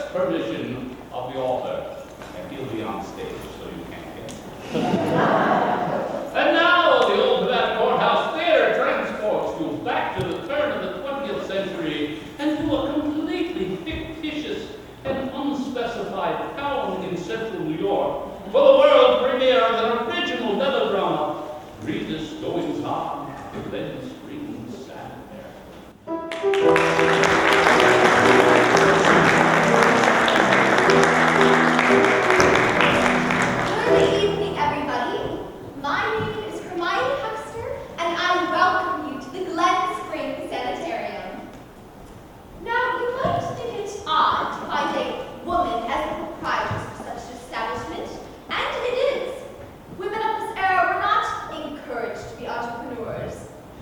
express permission of the author, and he'll be on stage, so you can't get him. And now the old Nevada Courthouse Theater transports you back to the turn of the 20th century and to a completely fictitious and unspecified town in central New York for the world premiere of an original melodrama, Grievous Goings On in Glen Springs Sanitarium. Good evening, everybody. My name is Hermione Huckster, and I welcome you to the Glen Springs Sanitarium. Now, you might think it odd to find a woman as the proprietress of such an establishment, and it is. Women of this era were not encouraged to be entrepreneurs.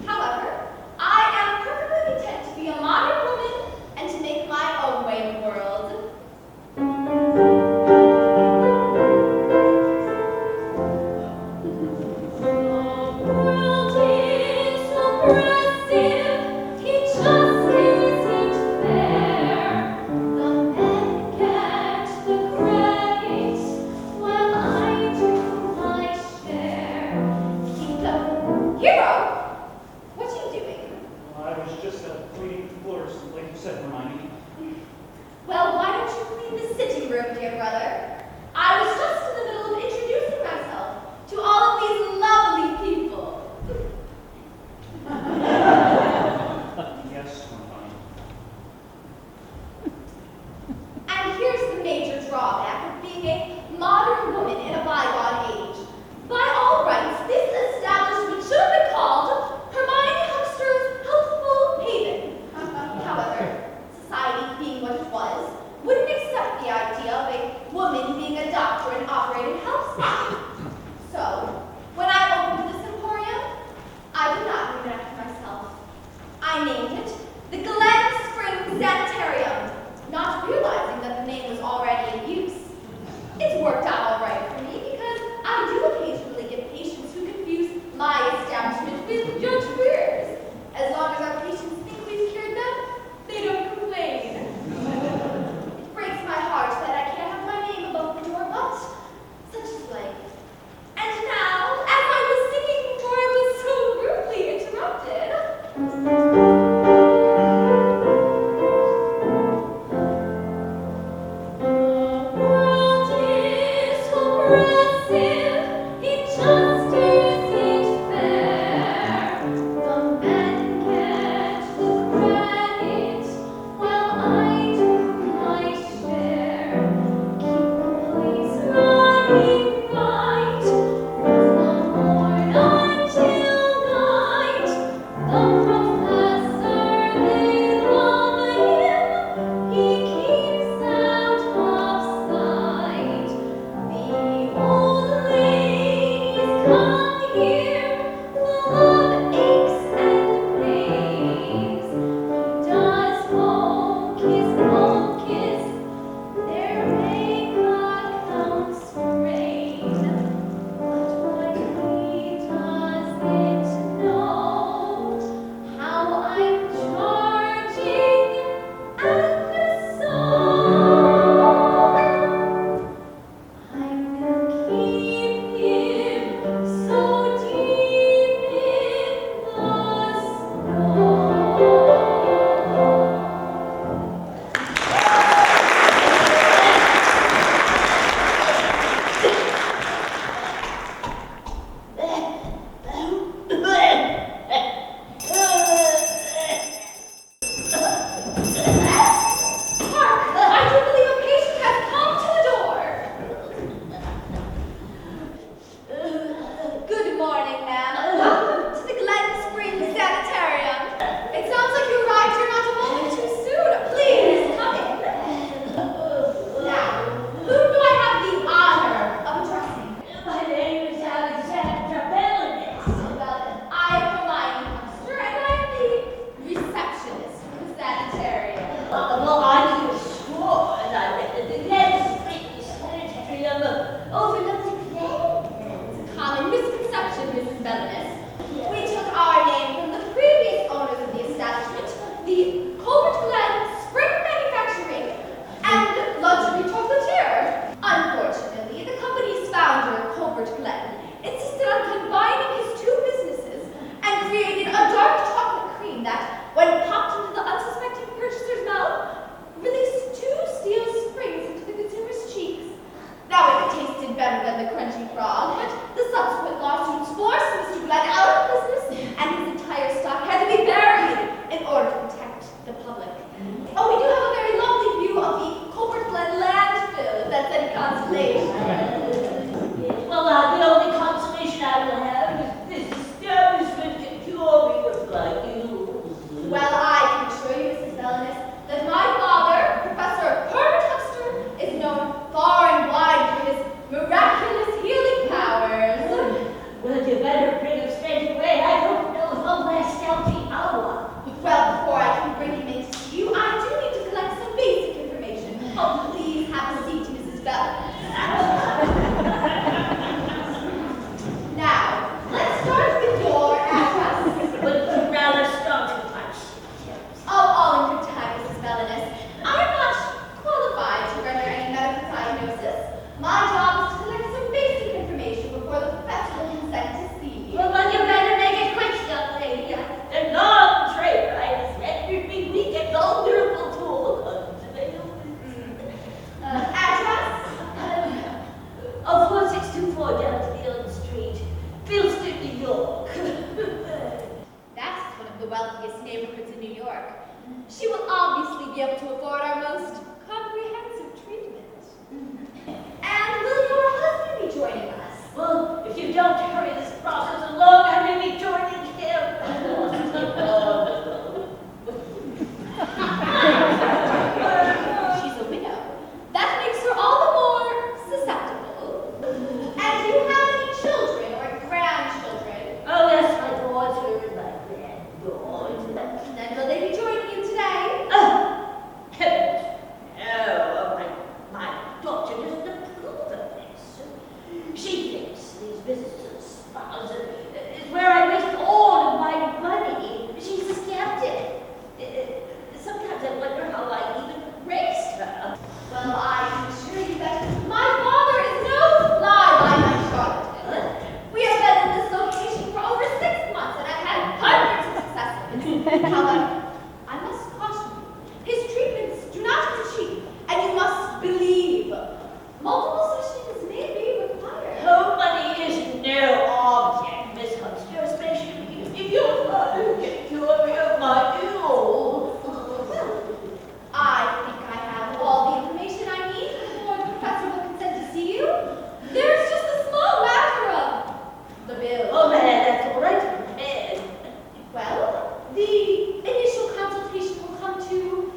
However, I am perfectly content to be a modern woman and to make my own way in the world. Well, why don't you clean the sitting room, dear brother? I was just in the middle of introducing myself to all of these lovely people. wealthiest neighborhoods in New York. She will obviously be able to afford our most comprehensive treatment. And will your husband be joining us? Well, if you don't hurry this process along, I may be joining him. She's a widow. That makes her all the more susceptible. And do you have any children or grandchildren? Oh, yes, my daughter and my granddaughter. Then will they be joining you today? Oh, heavens, no. My daughter doesn't approve of this. She thinks these visits to the spas is where I waste all of my money. She's a skeptic. Sometimes I wonder how I even raised her. Well, I can assure you that my father is no fly-by-night charlatan. We have been in this location for over 6 months and have had hundreds of successes. However, I must caution you, his treatments do not come cheap, and you must believe. Multiple sessions may be required. Oh, money is no object, Miss Huckster, especially if your father can cure me of my ills. I think I have all the information I need before the professor will consent to see you. There's just a small matter of the bill. Oh, man, that's all right, man. Well, the initial consultation will come to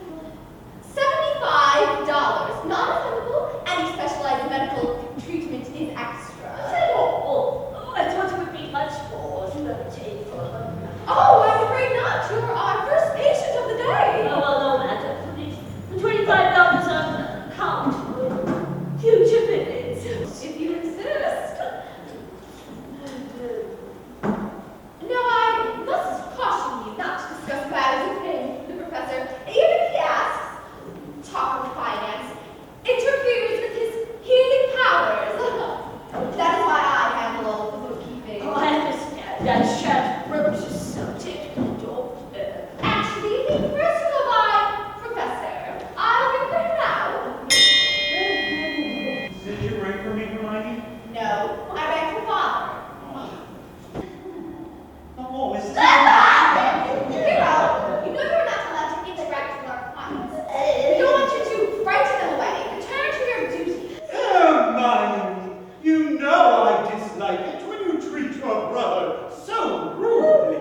$75, non-refundable. Any specialized medical treatment is extra. Oh, I thought it would be much more to take for her. Oh, I'm afraid not. You're our first patient of the day. Oh, well, no matter. The $25 on account for future visits. If you insist. Now, I must caution you not to discuss matters of pain with the professor, even if he asks. Talk of finance interferes with his healing powers. That is why I handle all the bookkeeping. Oh, I understand. That shan't broach the subject, doctor. Actually, the first go by Professor. I'll ring for him now. Did you ring for me, Hermione? No, I rang for Father. Oh, is this... Hero, you know you're not allowed to interact with our clients. We don't want you to frighten them away. Return to your duty. Hermione, you know I dislike it when you treat your brother so rudely.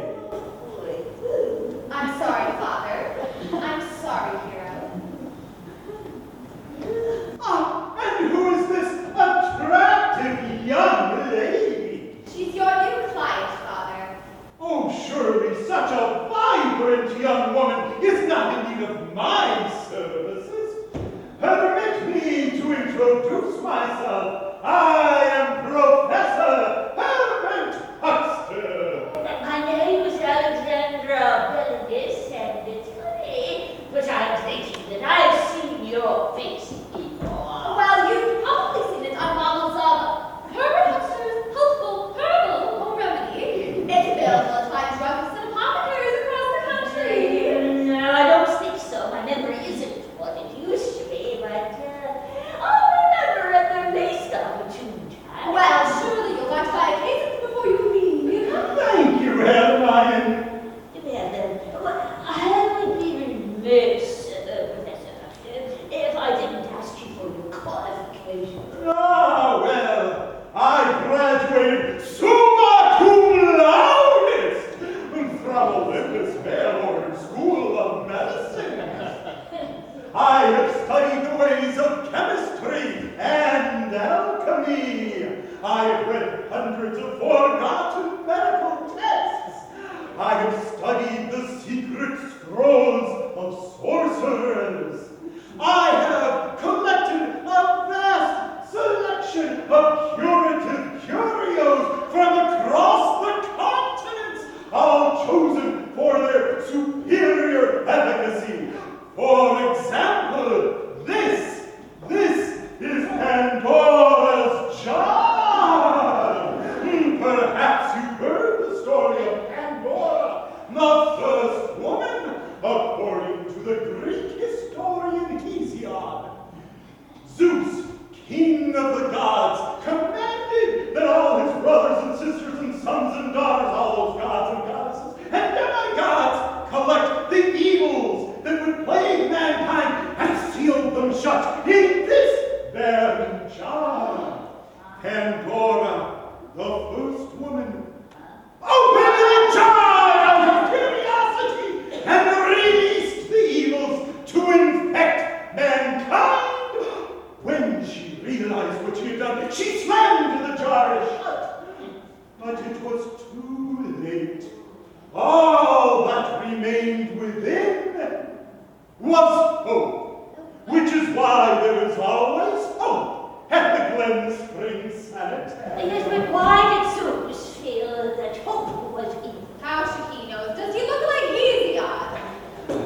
I'm sorry, Father. I'm sorry, Hero. Ah, and who is this attractive young lady? She's your new client, Father. Oh, surely such a vibrant young woman is not in need of my services. Permit me to introduce myself. I am Professor Herbert Huckster. My name is Alexandra Bellis, and it's funny, but I'm thinking that I've seen your face before. Well, you've probably seen it on models of Herbert Huckster's Healthful, Herbal home remedy. It's available at fine drugs and apothecaries across the country. No, I don't think so. My memory isn't what it used to be, but I'll remember at the least opportune time. Well, surely you'll want to buy a case before you leave. Thank you, Hermione. Yeah, then, I would be remiss, Professor Huckster, if I didn't ask you for your qualifications. Ah, well, I graduated summa cum laude from Olympus mail-order School of Medicine. I have studied the ways of chemistry and alchemy. I have read hundreds of forgotten medical texts. I have studied the secret scrolls of sorcerers. I have collected a vast selection of curative curios from across the continents, all chosen for their superior efficacy. For example, this is Pandora's jar. Perhaps you've heard the story of Pandora, the first woman, according to the Greek historian Hesiod. Zeus, king of the gods, commanded that all his brothers and sisters and sons and daughters, all those gods and goddesses and demigods, was hope, which is why there is always hope at the Glen Springs Sanitarium. Yes, but why did Zeus feel that hope was evil? How should he know? Does he look like he's the odd?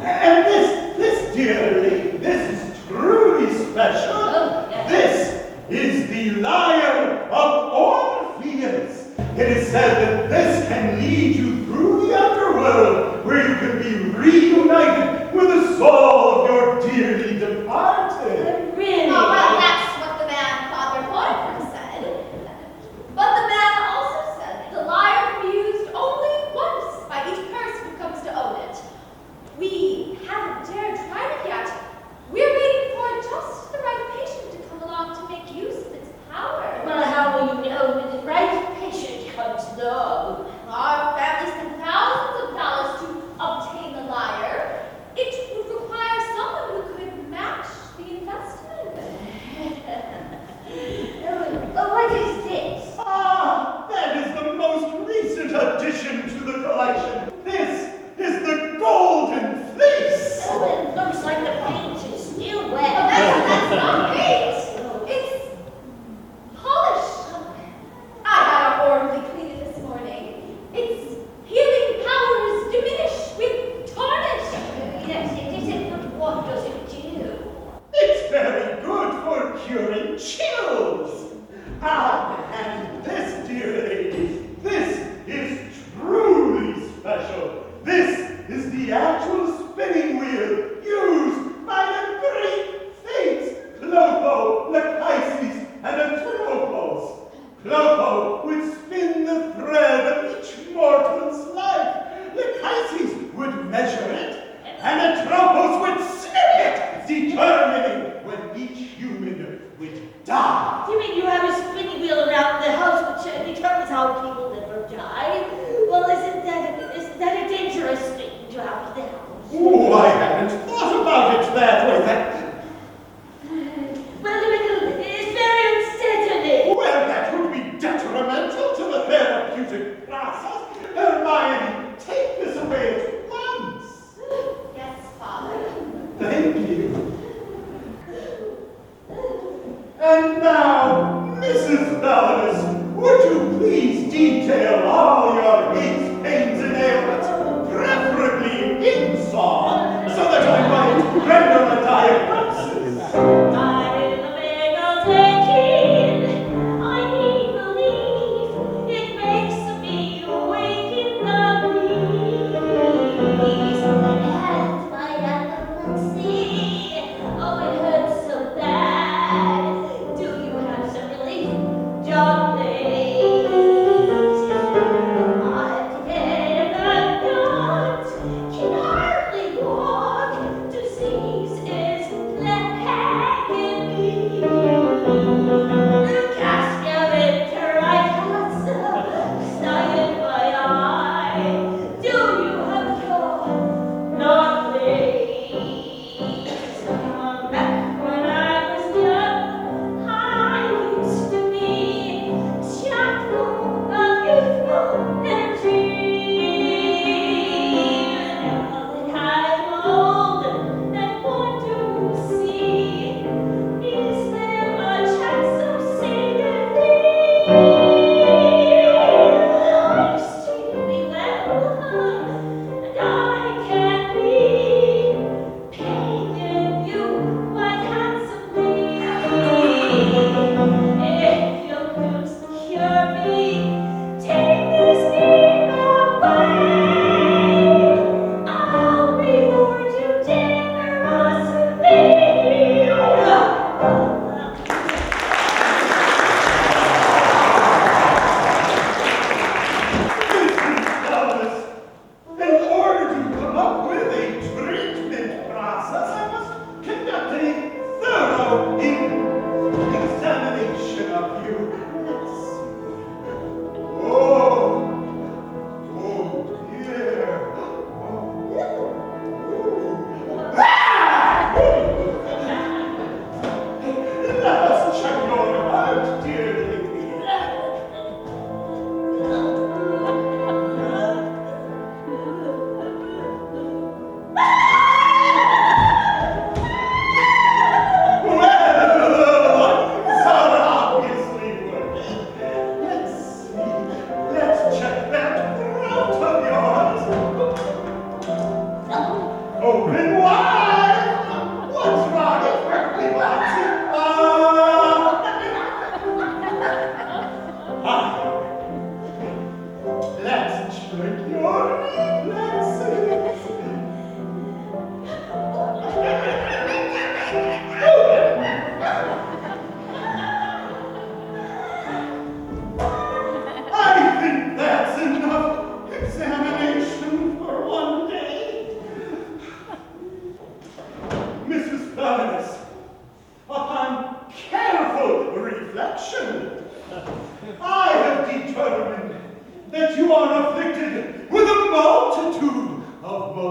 And this, dear lady, this is truly special. Oh, yes. This is the lyre of Orpheus. It is said that this can lead you through the underworld, where you can be reunited with the soul of your dearly departed. Really? Oh, well, that's what the man Father Herbert said. But the man also said that the lyre can be used only once by each person who comes to own it. We haven't dared try it yet. We're waiting for just the right patient to come along to make use of its power. Well, how will you know when the right patient comes along? Our family spent thousands of dollars to obtain the lyre. It would require someone who could match the investment. What is this? Ah, that is the most recent addition to the collection. This is the Golden Fleece. Oh, it looks like the paint is still Oh, wet. that's not paint. It's polish. I had a orderly clean it this morning. Its healing powers diminish with tarnish. Yes, it is, but what does it do? It's very good for curing chills. Ah, and this, dear lady, this is truly special. This is the actual spinning wheel used by the great fates, Clotho, Lachesis, and Atropos. Clotho would spin the thread of each mortal's life. Lachesis would measure it, and Atropos would snip it, determining when each human would die. You mean you have a spinning wheel around the house which determines how people live or die? Well, isn't that a dangerous thing to have in the house?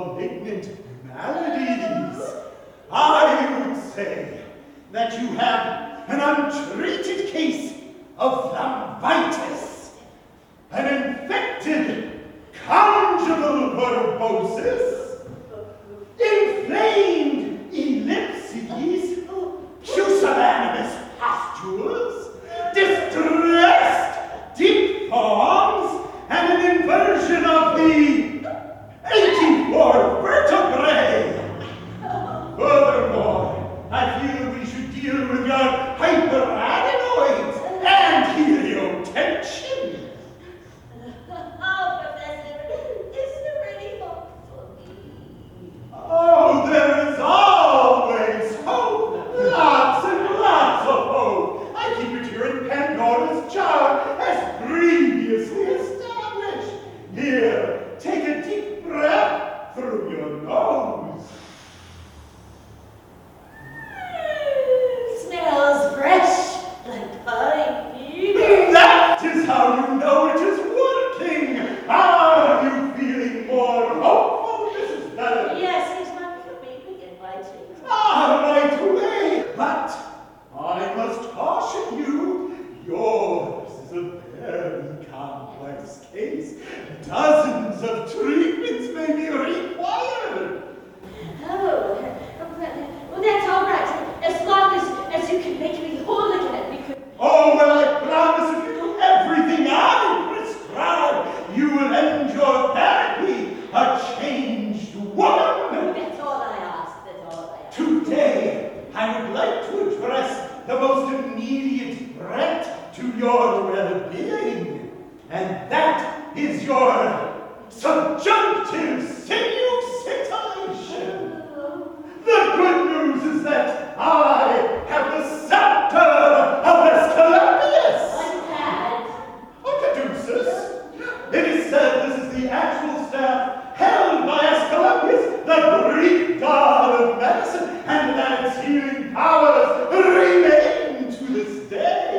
malignant maladies. I would say that you have an untreated case of phlebitis, an infected conjugal verbosis, inflamed ellipses, pusillanimous pustules, distressed diphthongs, and an inversion of the 84 vertebrae. Furthermore, I feel we should deal with your hyperadenoids and heliotension. Oh, Professor, is there any hope for me? Oh, there is always hope. Lots and lots of hope. I keep it here in Pandora's jar as previously established. Here, take a deep breath through your nose. Smells fresh, like pine. That is how you know it is working. Are you feeling more hopeful, Mrs. Bennett? Yes, he's not coming in my teeth. Right away. But I must caution you, yours is a very complex case. Dozens of treatments may be required. Oh, well, that's all right. As long as you can make me whole again, because... Oh, well, I promise if you do everything I prescribe, you will end your therapy a changed woman. That's all I ask, that's all I ask. Today, I would like to address the most immediate threat to your well-being, and that is your subjunctive sinusitation. The good news is that I have the scepter of Asclepius. What's that? A caduceus. It is said this is the actual staff held by Asclepius, the Greek god of medicine, and that its healing powers remain to this day.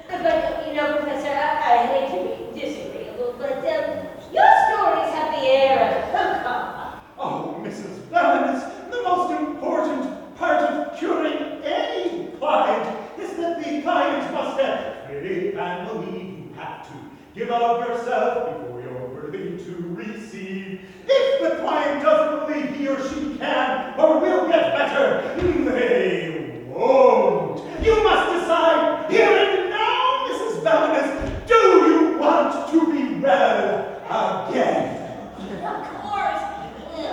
But, you know, Professor, I hate to be disagreeable, but your stories have the air of hook. Oh, Mrs. Bellin, the most important part of curing any client is that the client must have faith and believe. You have to give of yourself before you're worthy to receive. If the client doesn't believe he or she can or will get better, they won't. You must decide here and now, Mrs. Bellin, do you want to be well again? Of course.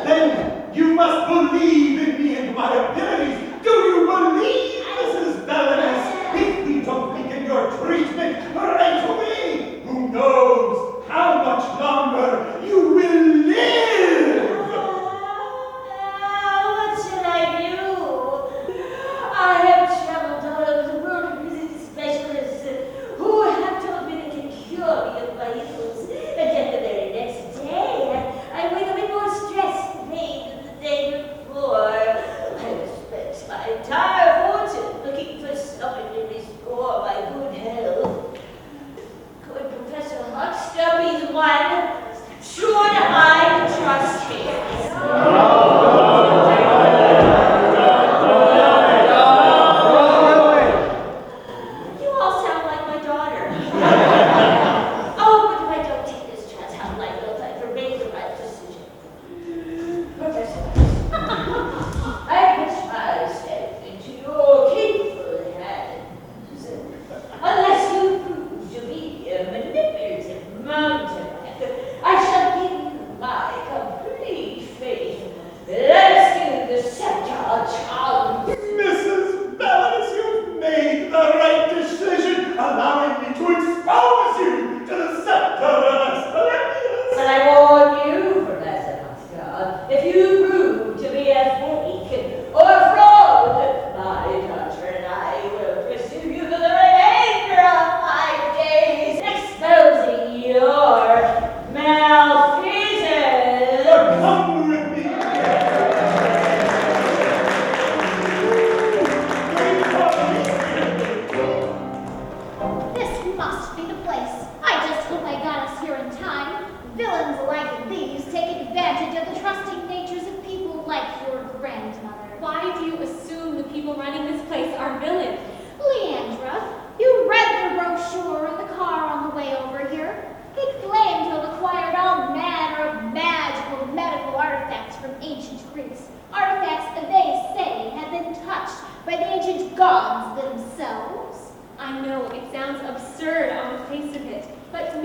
Then you must believe in me and my abilities. Do you believe, Mrs. Bellin? If we don't begin your treatment right away, who knows how much longer you will live? What should I do? I have traveled all over the world and visited specialists who have told me they can cure me of my ills. And yet the very next day, I wake up in more stress and pain than the day before. I'm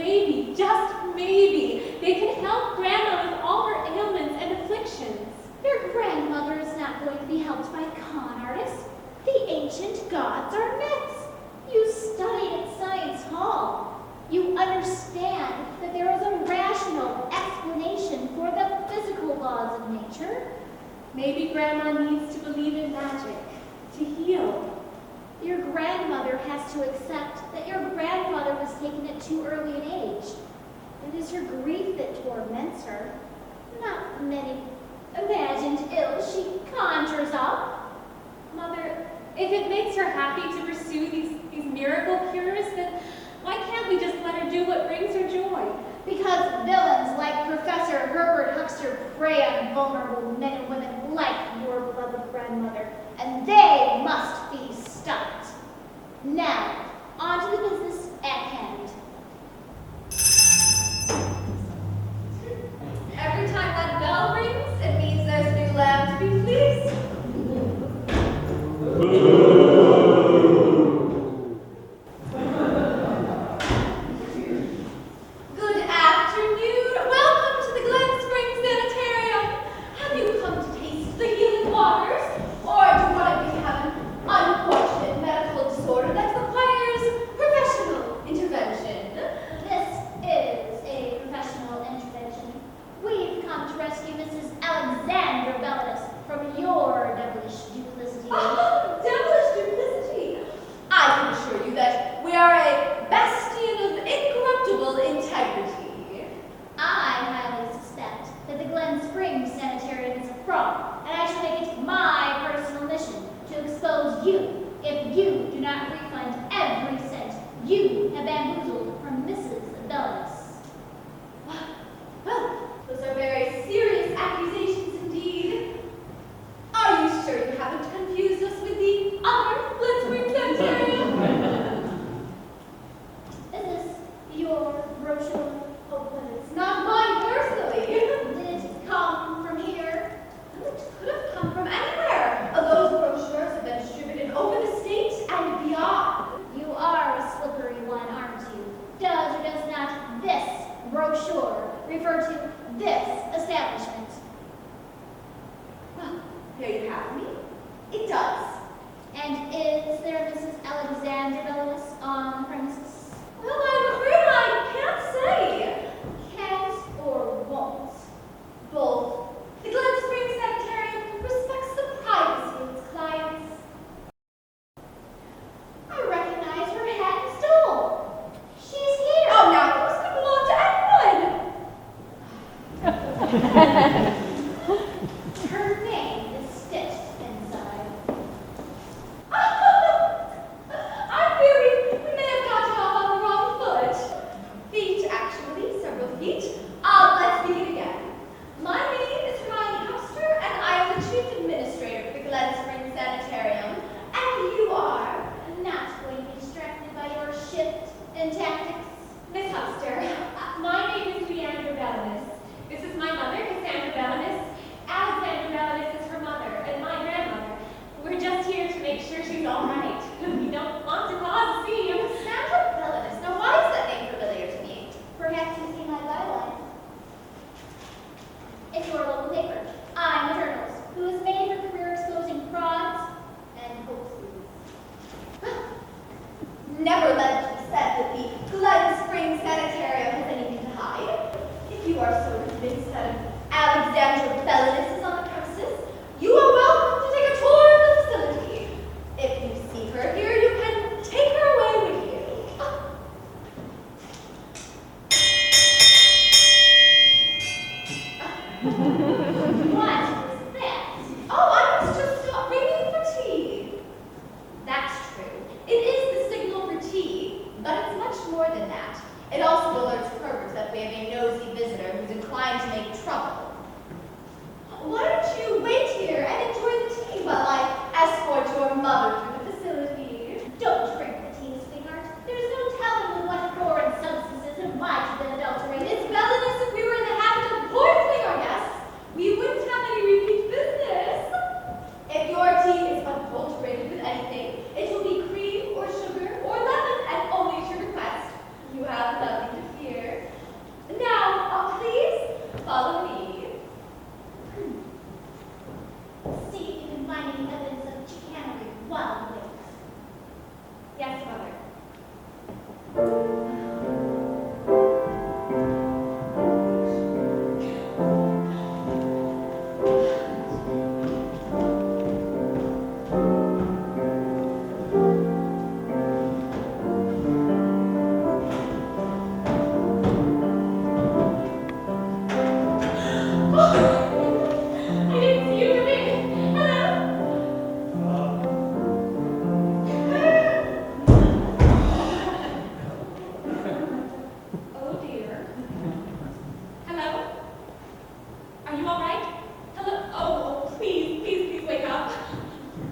maybe, just maybe, they can help Grandma with all her ailments and afflictions. Your grandmother is not going to be helped by con artists. The ancient gods are myths. You studied at Science Hall. You understand that there is a rational explanation for the physical laws of nature. Maybe Grandma needs to believe in magic to heal. Your grandmother has to accept that your grandfather was taken at too early an age. It is her grief that torments her, not many imagined ills she conjures up. Mother, if it makes her happy to pursue these miracle cures, then why can't we just let her do what brings her joy? Because villains like Professor Herbert Huckster prey on vulnerable men and women like your beloved grandmother, and they must be stopped. Now, on to the business at hand. Every time that bell rings, it means there's a new lamb to be fleeced. Good afternoon. Welcome to the Glen Springs Sanitarium. Have you come to taste the healing waters? Or do you want to have an unfortunate medical disorder that requires professional intervention? This is a professional intervention. We've come to rescue Mrs. Alexandra Bellis from your devilish duplicity. Oh, devilish duplicity. I can assure you that we are a bastion of incorruptible integrity. I highly suspect that the Glen Springs Sanitarium is a fraud, and I shall make it my personal mission to expose you if you do not refund every cent you have bamboozled from Mrs. Bellis. Well, those are very serious accusations indeed. Are you sure you haven't confused us with the other Glen Springs Sanitarium? Is this your brochure? Oh, It's not mine personally. did it come from here? It could have come from anywhere. Those brochures have been distributed over the state and beyond. You are a slippery one, aren't you? Does or does not this brochure refer to this establishment? Well, here you have me. It does. And is there Mrs. Alexandra Bellis on the premises? Well, I'm afraid I can't say. Can't or won't? Both. The Glen Springs Sanitarium respects the privacy of its clients. I recognize her hat and stole. She's here. Oh, now those could belong to anyone. Her name is stitched inside. I fear we may have gotten off on the wrong foot. Feet, actually, several feet. Let's begin again. My name is Hermione Huckster, and I am the chief administrator for the Glen Springs Sanitarium. And you are Not going to be distracted by your shift in tactics. Miss Huckster, my name is Leandra Bellis. This is my mother, Cassandra Bellis. Alexandra Bellis is her Are you all right? Hello? Oh, please, please, please wake up.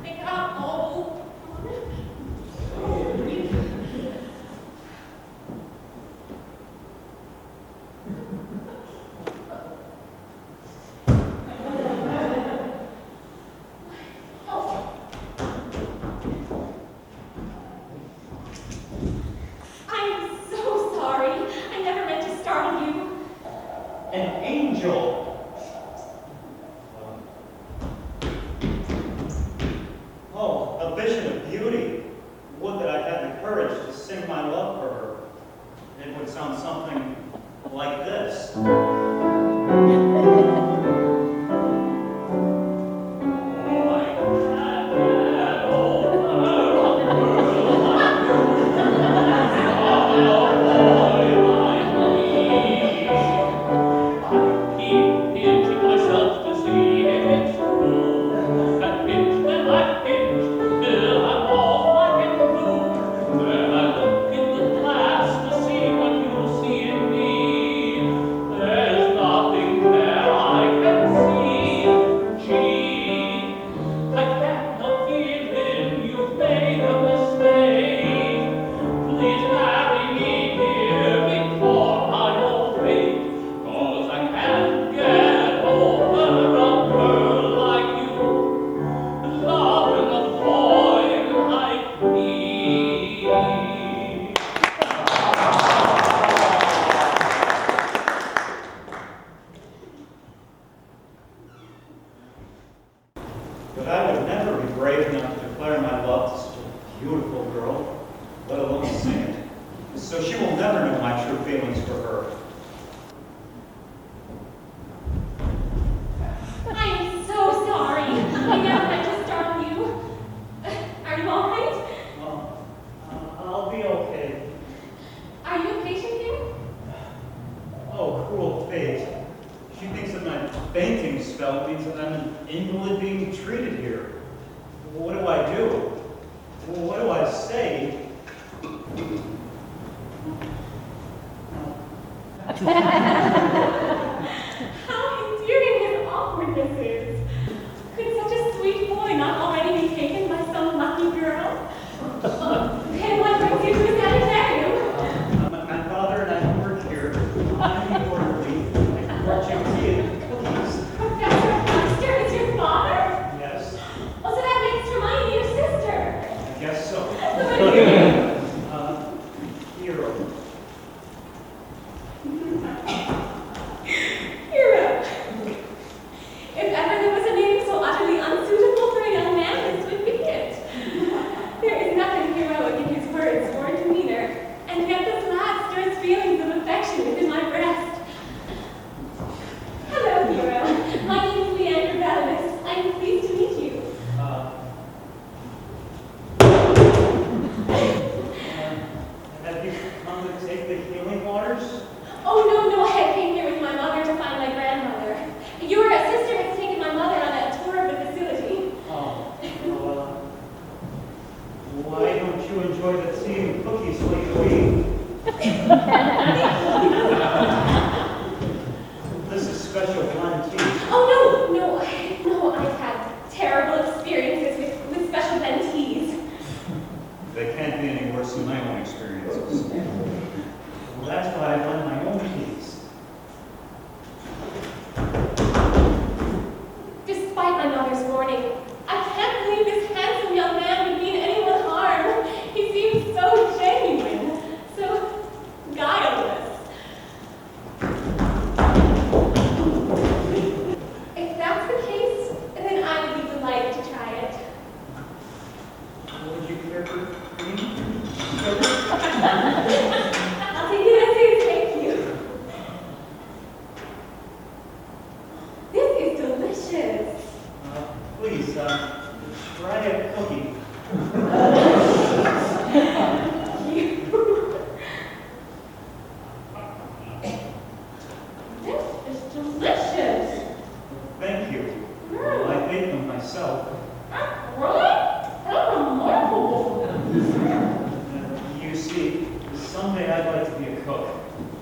Wake up. Oh. I'm so sorry. I never meant to startle you. An angel. Oh, a vision of beauty. Would that I had the courage to sing my love for her. It would sound something like this. But I would never be brave enough to declare my love to such a beautiful girl, let alone sing it. So she will never know my true feelings for her. I am so sorry. I never meant to startle you. Are you all right? Well, I'll be okay. Are you a patient here? Oh, cruel fate. She thinks that my fainting spell means that I'm an invalid being treated here. What do I do? What do I say? How endearing his awkwardness is. Could such a sweet boy not already be taken by some lucky girl? And what brings you to a sanitarium? My father and I work here. I'm the orderly. I brought you tea and cookies. Professor Huckster is your father? Yes, Oh, so that makes Hermione your sister. I guess so. Hero. Hero. If ever there was a name so utterly unsuitable for a young man, this would be it. There is nothing heroic in his words or demeanor, and yet this lad stirs feelings of affection within my breast. Hello, Hero. My name is Leander Valdez. I'm pleased to meet you. Have you come to take the healing waters? Oh, no, I came here with my mother to find my grandmother. Your sister has taken my mother on a tour of the facility. Oh, well, why don't you enjoy the tea and cookies while you wait? This is special blend tea. Oh, no, I've had terrible experiences with special blend teas. They can't be any worse than my own experiences. Well, that's why I blend my own teas. Despite my mother's warning, I can't believe this handsome young man would mean anyone harm. He seems so genuine, so guileless. If that's the case, then I would be delighted to try it. Would you care for cream? I'll take it as is, thank you. This is delicious. Please, try a cookie. This is delicious. Thank you. Well, I made them myself. Really? That's remarkable. You see, someday I'd like to be a cook.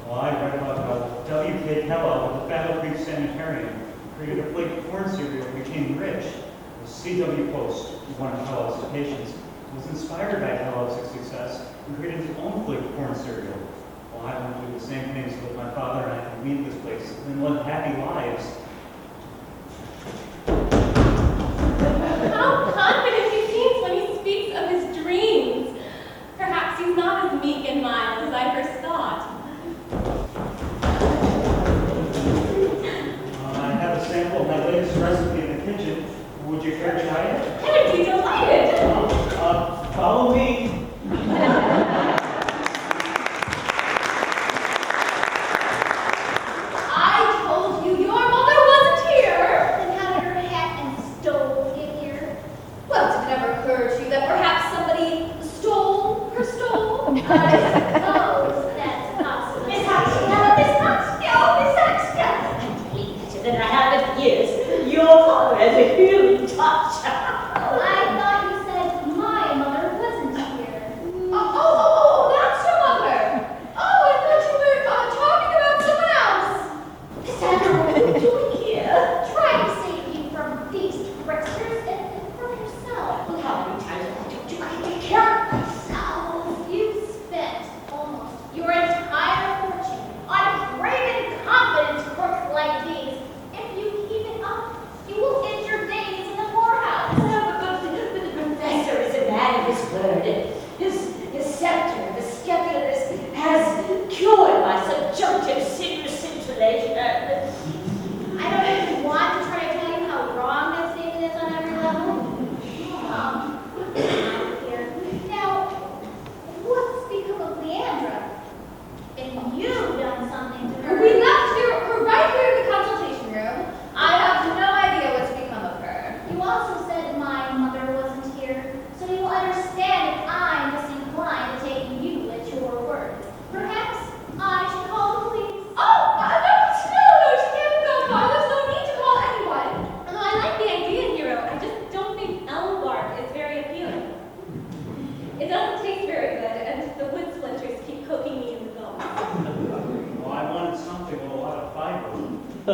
Well, I read about W.K. Kellogg at the Battle Creek Sanitarium. Created a flake of corn cereal, became rich. Was C.W. Post, one of Kellogg's patients, was inspired by Kellogg's success and created his own flake of corn cereal. Well, I want to do the same things with my father, and I can leave this place and live happy lives. How confident he seems when he speaks of his dreams. Perhaps he's not as meek and mild as I first thought. I have a sample of my latest recipe in the kitchen. Would you care to try it? I'd be delighted. Follow me. I told you your mother wasn't here. Then how did her hat and stove get here? Well, did it ever occur to you that perhaps somebody stole her stole? I suppose that's possible. Miss Huckster, Miss Huckster, oh, Miss Huckster. I'm feeling better than I have in years. Your father has a healing touch. I thought you said my mother wasn't here. Oh, that's your mother. Oh, I thought you were talking about someone else. Cassandra, what are you doing Here. Trying to save you from these tricksters and from yourself. Well, how many times have I told you I take care of myself? You've spent almost your entire fortune on brave and confident crooks like these. If you keep it up, you will end your days in the poorhouse. But the professor is a man of his word. His scepter, the scapulus, has cured my subjunctive sinus scintillation. I don't even want to try to tell you how wrong that statement is on every level. Here. Now, what's become of Leandra? If you've done something to her. We left her right here in the consultation room. I have no idea what's become of her. You also said my mother wasn't here, so you'll understand if I'm disinclined to take you at your word. Perhaps I should call the police. Oh, no, she can't go far. There's no need to call anyone. I like the idea, Hero. I just don't think elm bark is very appealing. It doesn't taste very good, and the wood splinters keep poking me in the gums. Well, I wanted something with a lot of fiber. I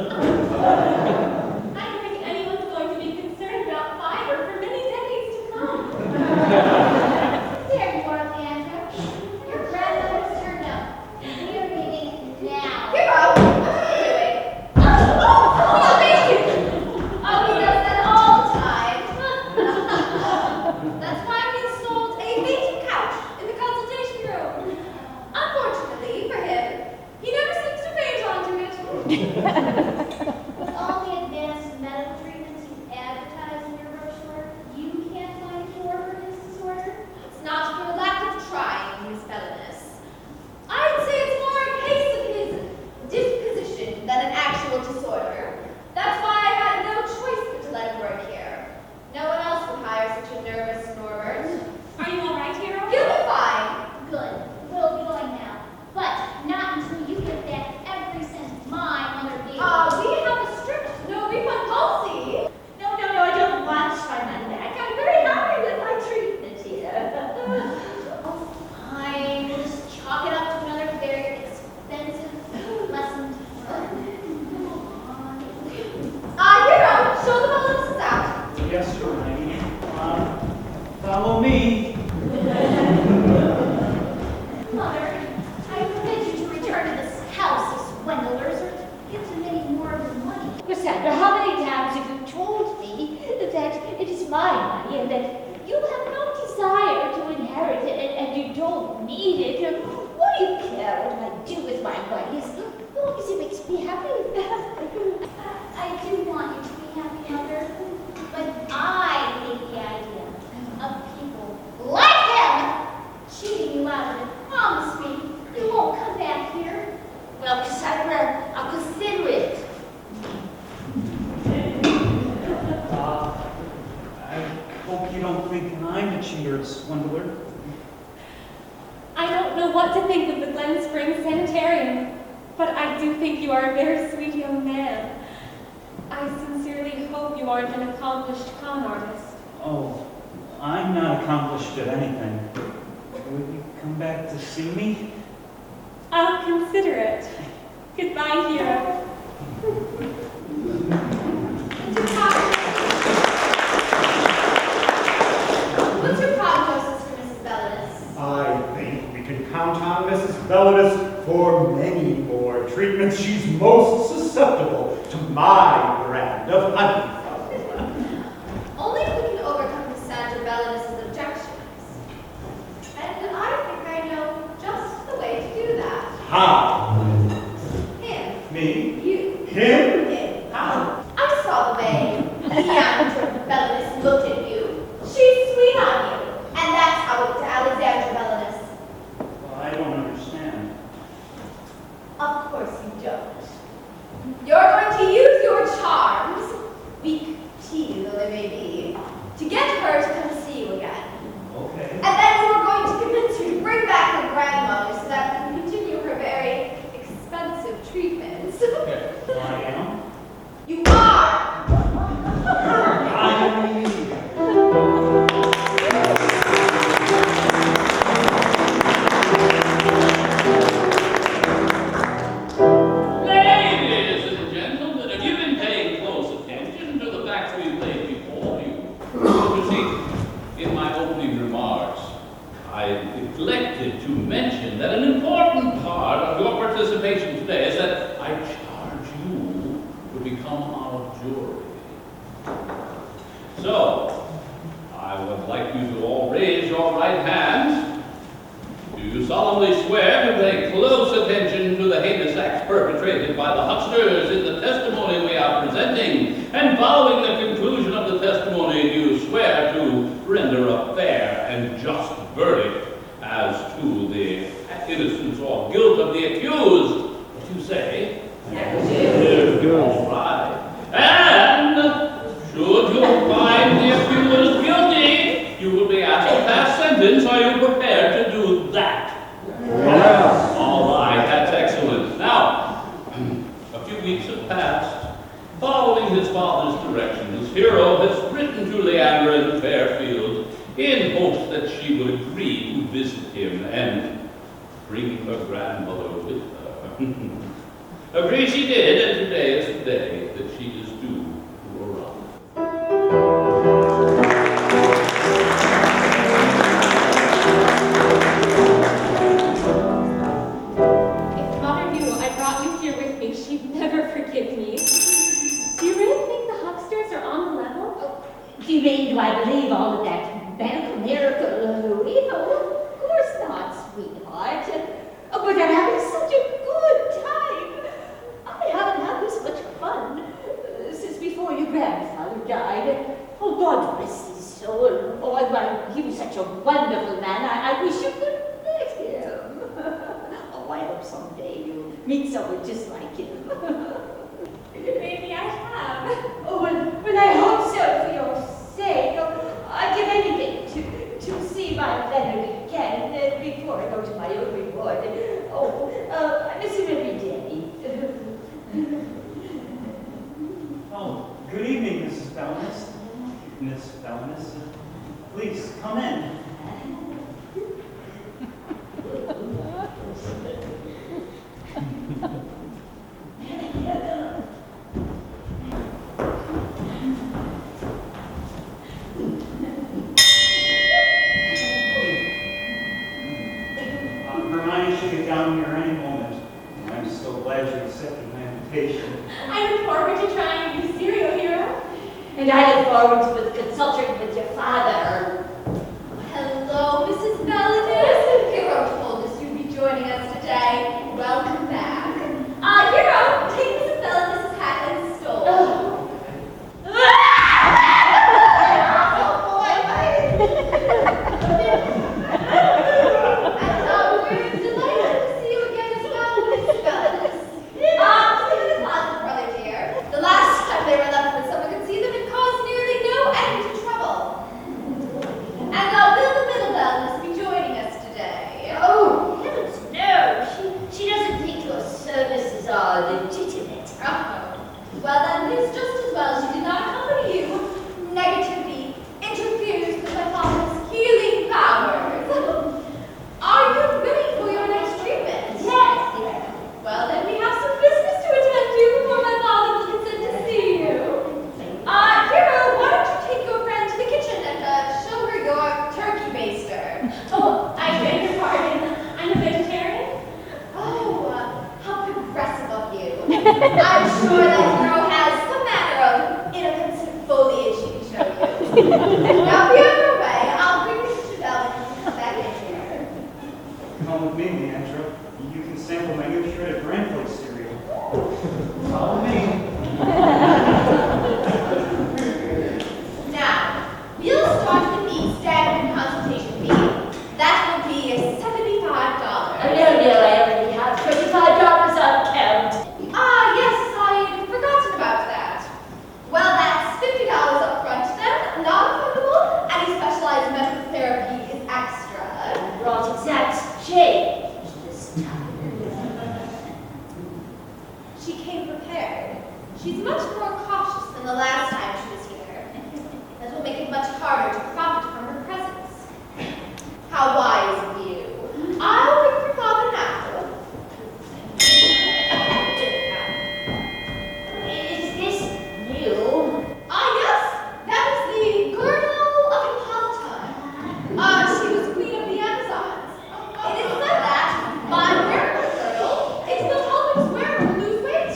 don't think anyone's going to be concerned about fiber for many decades to come. There you are, Leandra. Your grandmother's turned up. We are leaving now. Hero, what are you doing? Oh, thank you. Oh, he does that all the time. That's why we installed a fainting couch in the consultation room. Unfortunately for him, he never seems to faint onto it. With all the advanced medical treatments you advertise in your brochure, you can't find a cure for this disorder? It's not for lack of trying, Miss Bellinus. I'd say it's more a case of his disposition than an actual disorder. That's why I had no choice but to let him work here. No one else would hire such a nervous Norbert. Are you all right, Hero? You'll be fine. Good. We'll be going now. But not until you give back every cent my mother gave you. We have a strict no refund policy. No, I don't want my money back. I'm very happy with my treatment here. Oh, fine. We'll just chalk it up to another very expensive lesson to learn. Come on. Hero, show the Bellinuses out. Yes, Hermione. Follow me. Mother, I forbid you to return to this house of swindlers or give them any more of your money. Cassandra, how many times have you told me that it is my money and that you have no desire to inherit it and you don't need it? What do you care what I do with my money as long as it makes me happy? I do want you to be happy, Mother, but I hate the idea of people like him cheating you out of it. Promise me you won't come back here. Well, Cassandra, I'll consider it. I hope you don't think I'm a cheater or swindler. I don't know what to think of the Glen Springs Sanitarium, but I do think you are a very sweet young man. I sincerely hope you aren't an accomplished con artist. Oh, I'm not accomplished at anything. Would you come back to see me? I'll consider it. Goodbye, Hero. Belinus for many more treatments. She's most susceptible to my brand of honey. Only if we can overcome Cassandra Belinus's objections. And I think I know just the way to do that. How? Him. Me? You. Him? Him. How? I saw the way Leandra Belinus looked at you. She's sweet on you. And that's how it's Alexandra Belinus. Well, I don't understand. Of course you don't. You're going to use your charms, weak tea though they may be, to get her to come see you again. Okay. And then you are going to convince her to bring back her grandmother so that we can continue her very expensive treatments. Well, I am. You are! Ladies and gentlemen, have you been paying close attention to the facts we've laid before you? You see, in my opening remarks, I neglected to mention that an important part of your participation today is that I charge you to become our jury. So, I would like you to all raise your right hands. Do you solemnly swear to pay close attention to the heinous acts perpetrated by the Hucksters in the testimony we are presenting, and following the conclusion of the testimony, do you swear to render a fair and just verdict as to the innocence or guilt of the accused? What you say? Yes. All right. And should you find the accused guilty, you will be asked to pass sentence. Are you prepared to do that? Yes. All right, that's excellent. Now, a few weeks have passed. Following his father's directions, Hero has written to Leandra in Fairfield in hopes that she would agree to visit him and bring her grandmother with her. Agree she did, and today is the day that she is due to arrive. If Mother knew I brought you here with me, she'd never forgive me. Do you really think the Hucksters are on the level? Do you mean, do I believe all of that medical miracle? Of course not, sweetheart. But I'm having such a good time. I haven't had this much fun since before your grandfather died. Oh, God rest his soul. Oh, well, he was such a wonderful man. I wish you could have met him. Oh, I hope someday you'll meet someone just like him. Maybe I have. Oh, well, I hope so for your sake. Oh, I'd give anything to see my Leonard again before I go to my own reward. Oh, I miss him every day. Oh, good evening, Mrs. Belinus. Miss Belinus, please come in. Hermione should be down here any moment. I'm so glad you accepted my invitation. I look forward to trying a new cereal, Hero. And I look forward to consulting with your father. Hello, Mrs. Belinus. Hero told us you'd be joining us today. Welcome back. Hero, take Mrs. Belinus' hat and stole. Oh, We're delighted to see you again as well, Mrs. Belinus. Brother dear, the last time they were left with someone could see them, it caused nearly no end to trouble. Now, be on your way. I'll bring Mr. Belden to come back in here. Come with me, Leandra. You can sample my new shredded bran flake cereal. Follow me. Now, we'll start the meek standard consultation fee. That will be $75. Oh, no, I already have $25 on count. Ah, yes, I'd forgotten about that. Well, that's $50 up front then, non-refundable. Any specialized medical therapy is extra. Brought exact change this time. She came prepared. She's much more cautious than the last time she was here. That will make it much harder to profit from her presence. How wise of you. I'll ring for Father now. Is this new? Ah, yes, that is the girdle of Hippolyta. She was queen of the Amazons. It is said that by wearing the girdle, it will help its wearer lose weight.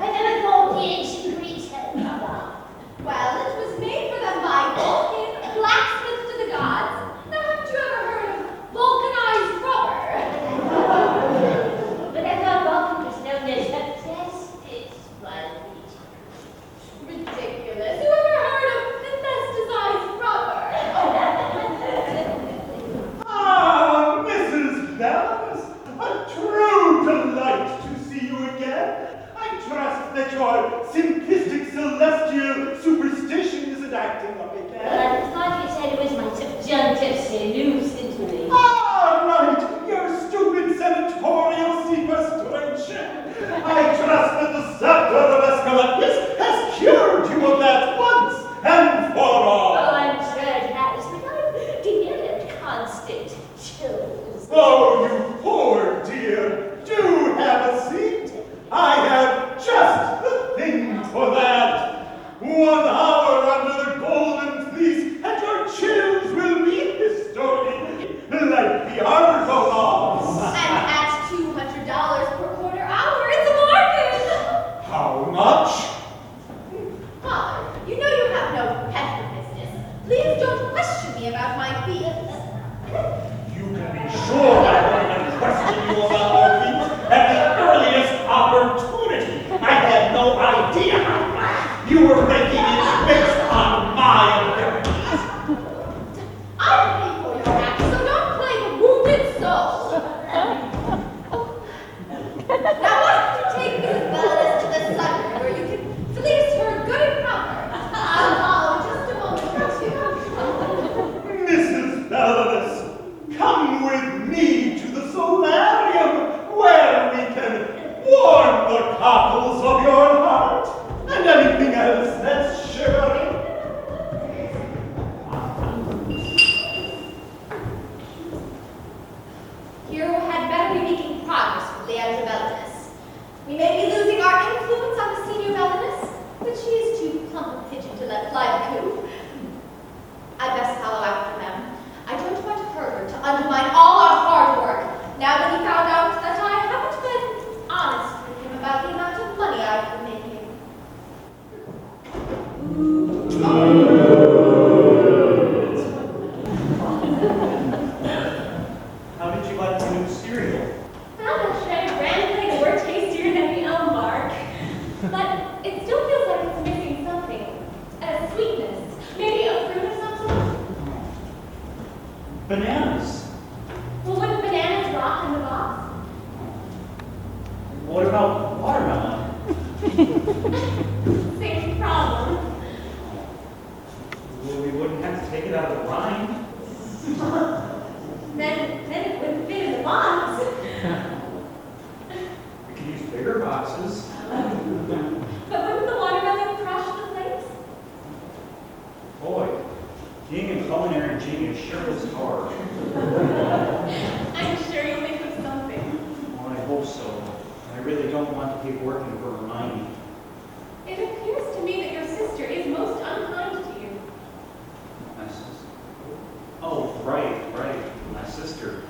I never thought the ancient Greeks had rubber. Well, it was made for them by Vulcan, blacksmith to the gods. Now, haven't you ever heard of vulcanized rubber? But I thought Vulcan was known as a testis sponge. Ridiculous. Who ever heard of anesthetized rubber? Ah, Mrs. Bells, a true delight to see you again. I trust that your simplistic celestial superstition isn't acting up again. I thought you said it was my subjunctive hallucinatory. Ah, right, your stupid senatorial sequestration. I trust that the scepter of Escalipus has cured you of that once and for all. Oh, I'm sure it has, but I've developed constant chills. Oh, you poor dear, do have a seat. I have just the thing for that. 1 hour under the golden fleece, and your chills will be history, like the Argonauts. And at $200 per quarter hour, it's a bargain. How much? Father, you know you have no petty business. Please don't question me about my fees. You can be sure I won't question you about your feet at the earliest opportunity. I had no idea you were making it based on my abilities. I pay for your act, so don't play the wounded soul. Now, why don't you take Mrs. Bellis to the sunroom where you can fleece her good and proper? I'll follow in just a moment or two. Mrs. Bellis, come with me to the solarium where we can warm the cockles of your heart and anything else that's shivering. You had better be making progress with Leandra Bellinus. We may be losing our influence on the senior Bellinus, but she is too plump a pigeon to let fly the coop. I'd best follow after them. I don't want Herbert to undermine all our hard work now that he found out that I haven't been honest with him about the amount of money I've been making. How did you like the new cereal? Well, the shredded bran flakes were tastier than the elm bark. But it still feels like it's missing something. A sweetness. Maybe a fruit or something? Bananas. Well, wouldn't bananas rot in the box? What about watermelon? Same problem. Well, we wouldn't have to take it out of the rind. Then it wouldn't fit in the box. We could use bigger boxes. But wouldn't the watermelon crush the flakes? Boy, being a culinary genius sure is hard. I'm sure you'll think of something. Well, I hope so. I really don't want to keep working for Hermione. It appears to me that your sister is most unkind to you. My sister. Oh, right. My sister.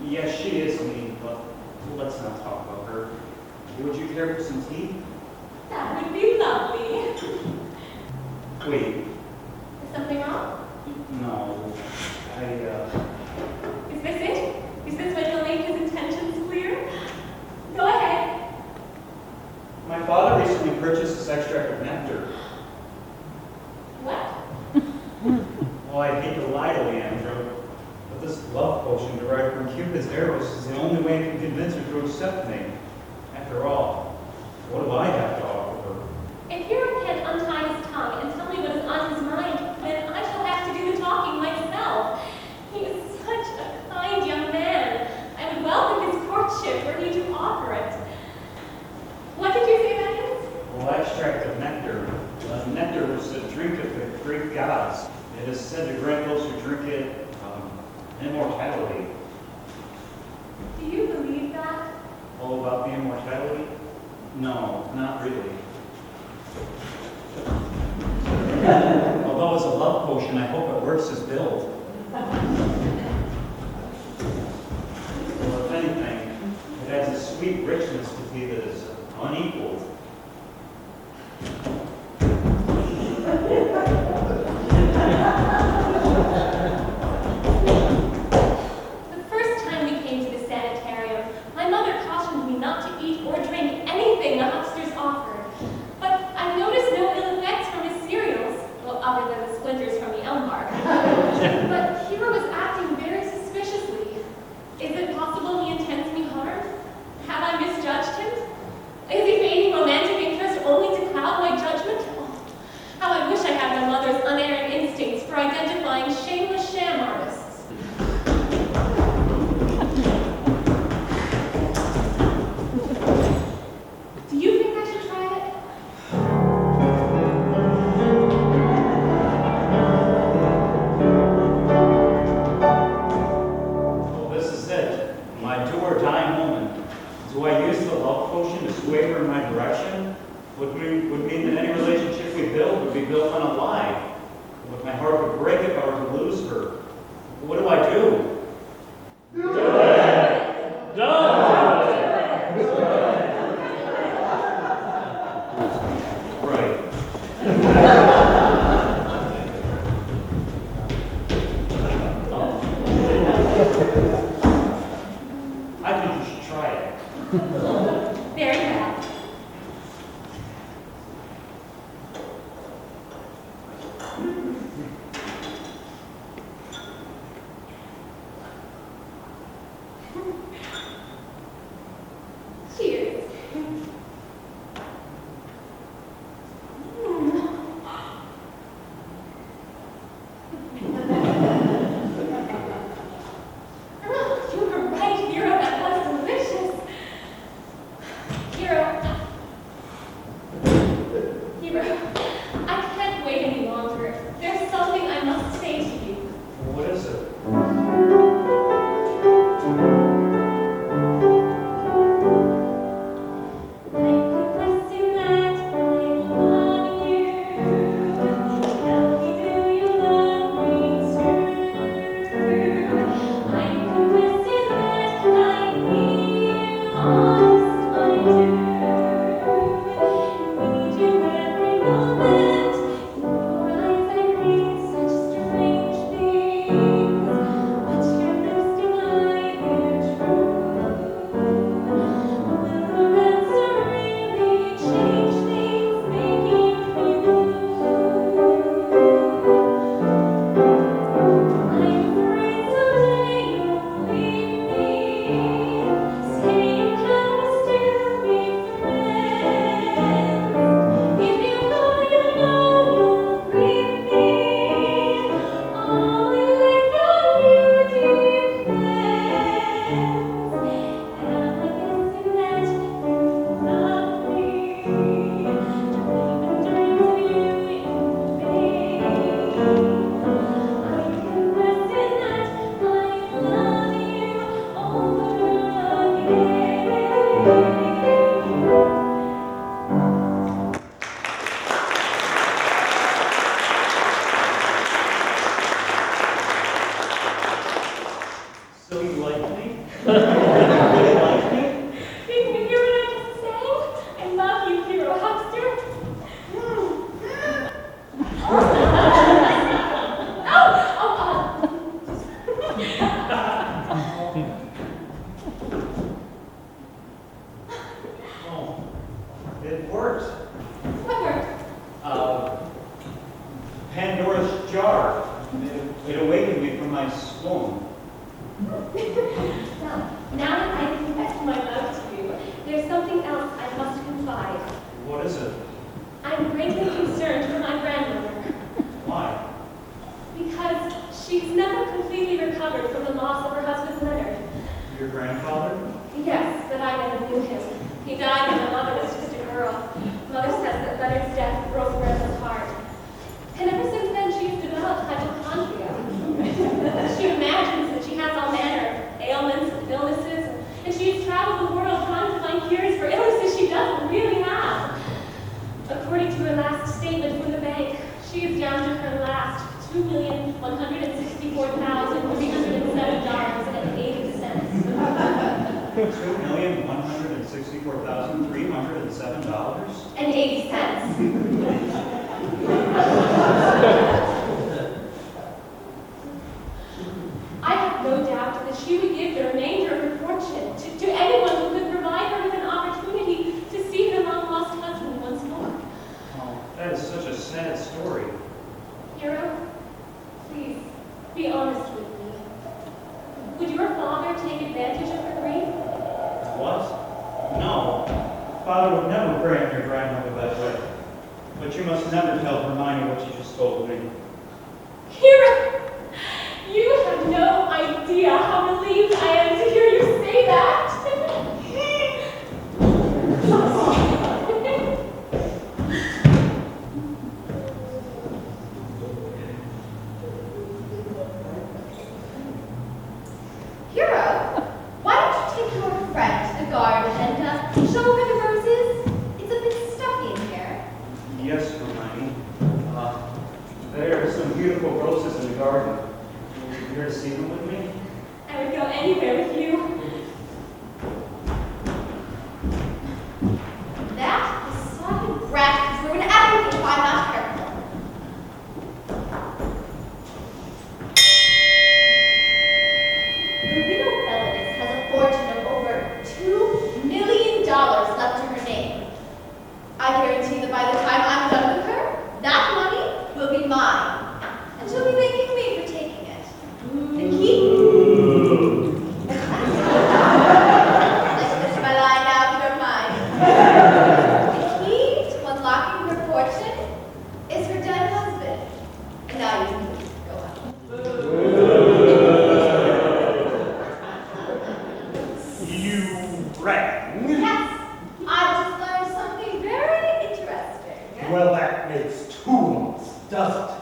Yes, she is mean, but let's not talk about her. Would you care for some tea? That would be lovely. Wait, Is something wrong? no. Is this it? Is this when he'll make his intentions clear? Go ahead. My father recently purchased this extract of nectar. What? Well, I hate to lie to Leandro, but this love potion derived from Cupid's arrows is the only way I can convince her to accept me. After all, what do I have to offer her? If Hero can't untie his tongue and tell me what is on his mind, then I shall have to do the talking myself. He is such a kind young man. I would welcome his courtship were he to offer it. What did you say that is? Well, extract of nectar. Nectar was the drink of the Greek gods. It is said to grant those who drink it immortality. Do you believe that? All about the immortality? No, not really. Although it's a love potion, I hope it works as billed. Well, if anything, it adds a sweet richness to tea that is unequaled. The first time we came to the sanitarium, my mother cautioned me not to eat or drink anything the Hucksters offered. But I noticed no ill effects from his cereals, well, other than the splinters from the elm bark. But Hero was acting very suspiciously. Is it possible he intends me harm? Have I misjudged him? Is he feigning romantic interest only to cloud my judgment? Oh, how I wish I had my mother's unerring instincts for identifying shameless sham artists. Do you think I should try it? Well, this is it. My do or die moment. Do I use the love potion to sway her in my direction? Would mean that any relationship we build would be built on a lie. Would my heart would break if I were to lose her. What do I do? Right. I think you should try it. Very well. Cheers. Oh, you were right, Hero. That was delicious. Hero, I can't wait any longer. I have no doubt that she would give the remainder of her fortune to anyone who could provide her with an opportunity to see her long-lost husband once more. Oh, that is such a sad story. Hero, please, be honest with me. Would your father take advantage of her grief? What? No. Father would never grant your grandmother that way. But you must never tell Hermione what you just told me. Hero, you have no idea how relieved I am to hear you say that. Hero, why don't you take your friend to the garden and show her the roses? It's a bit stuffy in here. Yes, Hermione. There are some beautiful roses in the garden. Would you care to see them with me? I would go anywhere with you. That besotted brat could ruin everything if I'm not careful. The widow Belinus has a fortune of over $2 million left to her name. I guarantee that by the time I'm done with her, that money will be mine. And she'll be thanking me for taking it. The key... Let's finish my line now, if you don't mind. The key to unlocking her fortune is her dead husband. And now you can go on. You rang? Yes, I've just learned something very interesting. Well, that makes two months, doesn't it?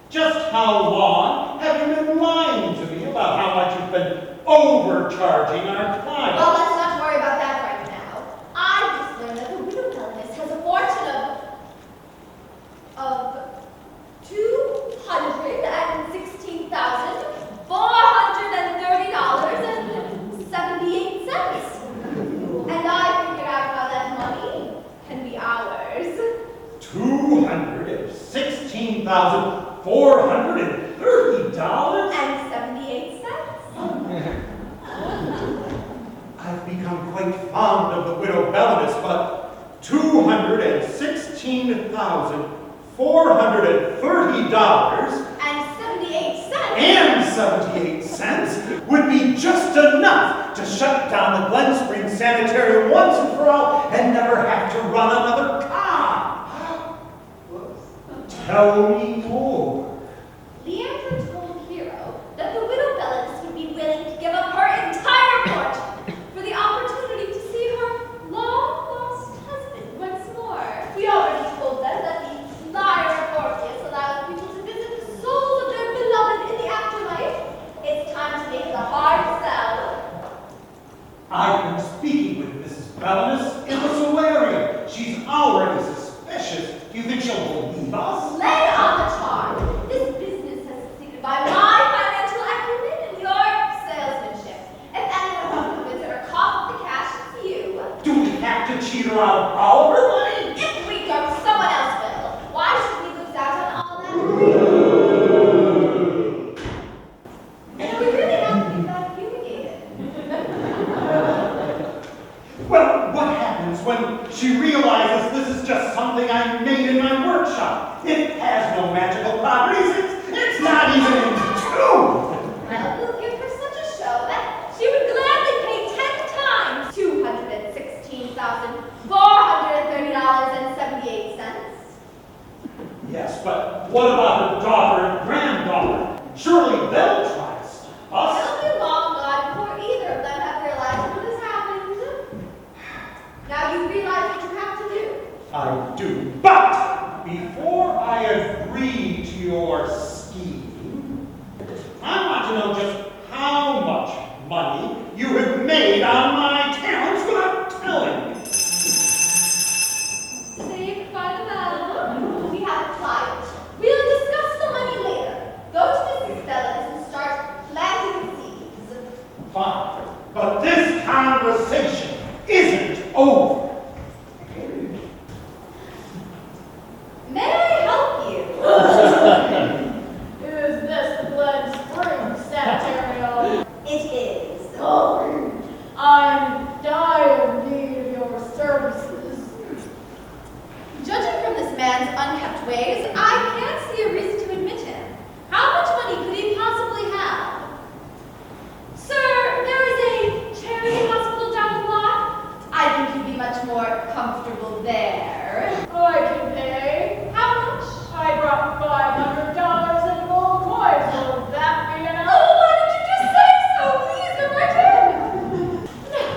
Just how long have you been lying to me about how much you've been overcharging our clients? Well, let's not worry about that right now. I've just learned that the widow Belinus has a fortune of $216,430.78. And I figured out how that money can be ours. $216,430? And 78 cents. I've become quite fond of the widow Belinus, but $216,430 And 78 cents. and 78 cents would be just enough to shut down the Glen Springs Sanitarium once and for all and never have to run another car. Tell me more. Leandra told Hero that the widow Belinus would be willing to give up her entire fortune for the opportunity to see her long-lost husband once more. We already told them that the liar Orpheus allows people to visit the souls of their beloved in the afterlife. It's time to make the hard sell. I've been speaking with Mrs. Belinus in the solarium. She's already suspicious. Do you think she'll believe us? Lay on the charm. This business has succeeded by my financial acumen and your salesmanship. If anyone can convince her to cough up the cash, it's you. Do we have to cheat her out of all of her money? If we don't, someone else will. Why should we lose out on all that? And we really have to be that fumigated. Well, what happens when she realizes this is just something I made in my workshop? It has no magical properties. It's not even in tune. Well, we'll give her such a show that she would gladly pay 10 times $216,430.78. Yes, but what about her daughter and granddaughter? Surely they'll try to stop us. It'll be long gone before either of them have realized what has happened. Now you realize what you have to do. I do. But before I agree to your scheme, I want to know just how much money you have made on my talents without telling me. Saved by the bell. We have a client. We'll discuss the money later. man's unkept ways, I can't see a reason to admit him. How much money could he possibly have? Sir, there is a charity hospital down the block. I think you'd be much more comfortable there. I can pay. How much? I brought $500 in gold coins. Will that be enough? Oh, why did you just say so? Please go right in. Now,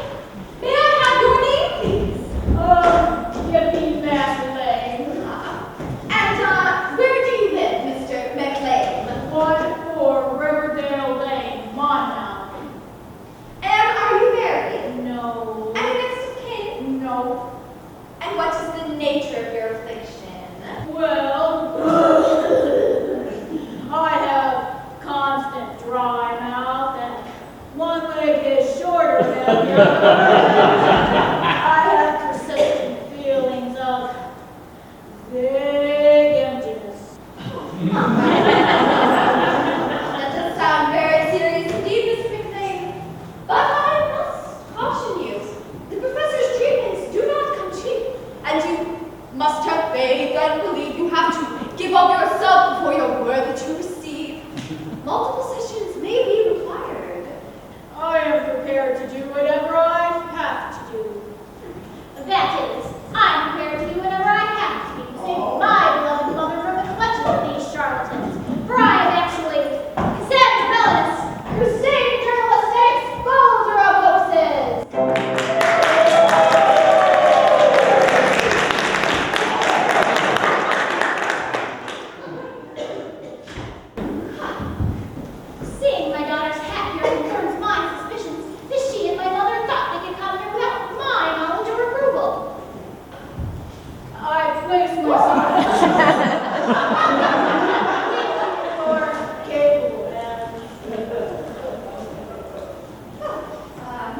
may I have your name, please? Give me Master Lane. And, where do you live, Mr. McLean? 1-4 Riverdale Lane, Monmouth. And are you married? No. Any next of kin? No. And what is the nature of your affliction? Well, I have constant dry mouth and one leg is shorter than the other. I have persistent feelings of big emptiness. That does sound very serious indeed, Mr. McLean. But I must caution you. The professor's treatments do not come cheap, and you must have faith and believe you have to give up yourself before you're worthy to receive. Multiple sessions may be required. I am prepared to do whatever I have to do. That is, I'm prepared to do whatever I have to do to save my beloved mother from the clutches of these charlatans. For I am actually Cassandra Mellis, crusade journalistic exposure of hoaxes. Seeing my daughter's hat here confirms my suspicions that she and my mother thought they could come here without my knowledge or approval. I place myself for capable hands.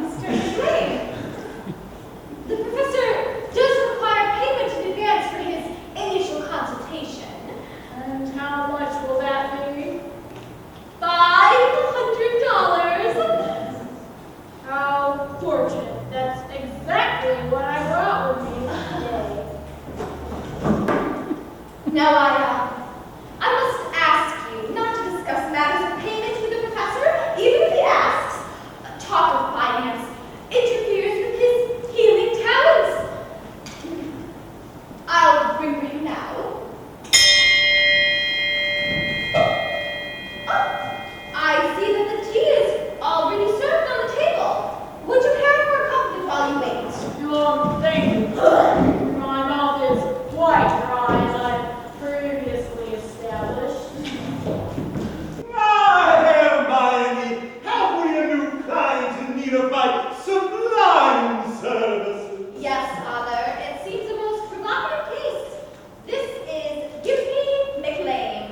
Mr. McLean, the professor does require payment in advance for his initial consultation. And how much will that be? $500. How fortunate. That's exactly what I brought with me today. Now I must ask you not to discuss matters of payment with the professor, even if he asks. Talk of finance interferes with his healing talents. I'll bring for you now. Oh, I see that the tea is already served on the table. Would you care for a cup of it while you wait? Thank you. My mouth is quite dry, as I previously established. Hermione, have we a new client in need of my sublime services? Yes, Father. It seems a most provocative case. This is Giffy McLean.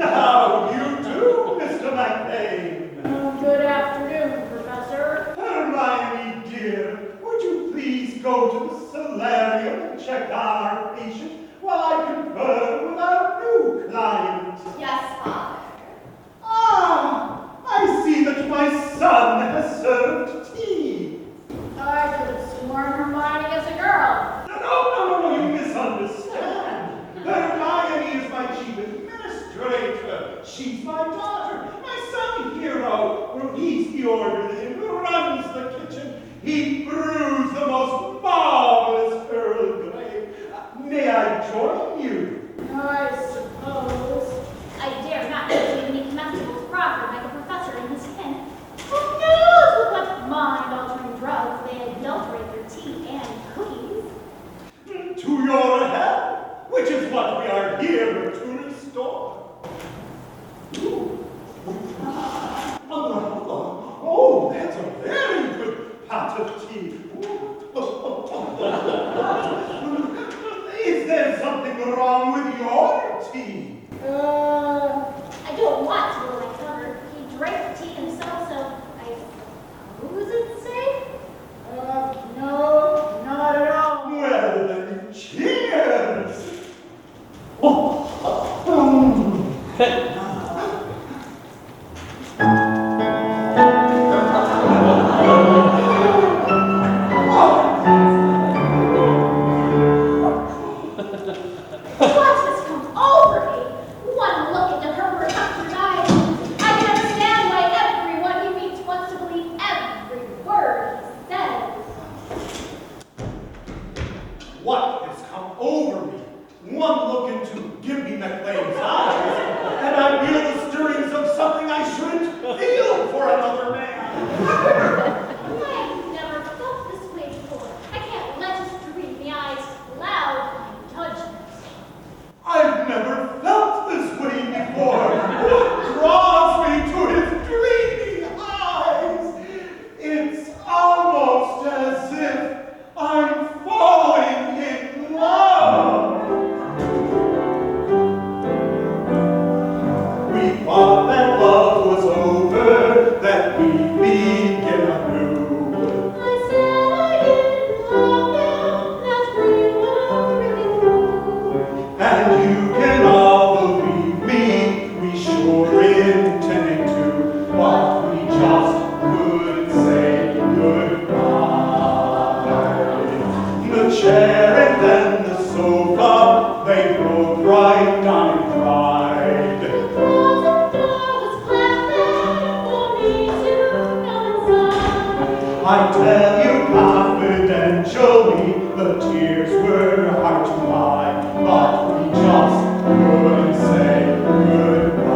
How you do, Mr. McLean? Good afternoon, Professor. Hermione, dear, would you please go to the solarium and check on our patient while I confer with our new client? Yes, Father. I see that my son has served tea. I could have sworn Hermione is a girl. No, you misunderstand. Hermione is my chief administrator. She's my daughter, my son hero. Well, he's the order that he runs the kitchen. He brews the most marvelous Earl Grey. May I join you? I suppose. I dare not receive any comestibles proffered by the professor in his pen. Who knows with what mind-altering drugs they adulterate their tea and cookies? To your health, which is what we are here to restore. Oh, that's a very good pot of tea. Is there something wrong with your tea? I don't want to go like cover. He drank the tea himself, so I suppose it's safe? No, not at all. Well, then, cheers! What one look into Gimpy McLean's eyes, and I feel the stirrings of something I shouldn't feel for another man. I've never felt this way before. I can't let his dreamy eyes cloud my judgment. I've never felt this way before. What draws me to his dreamy eyes? It's almost as if I'm falling in love. We thought that love was over, that we'd begin anew. I said I didn't love him, that's really what I'm really through. And you can all believe me, we sure intended to, but we just couldn't say goodbye. The chair and then the sofa, they broke right down and cried. The closet door was clapping for me to come inside. I tell you confidentially, the tears were hard to hide, but we just couldn't say goodbye.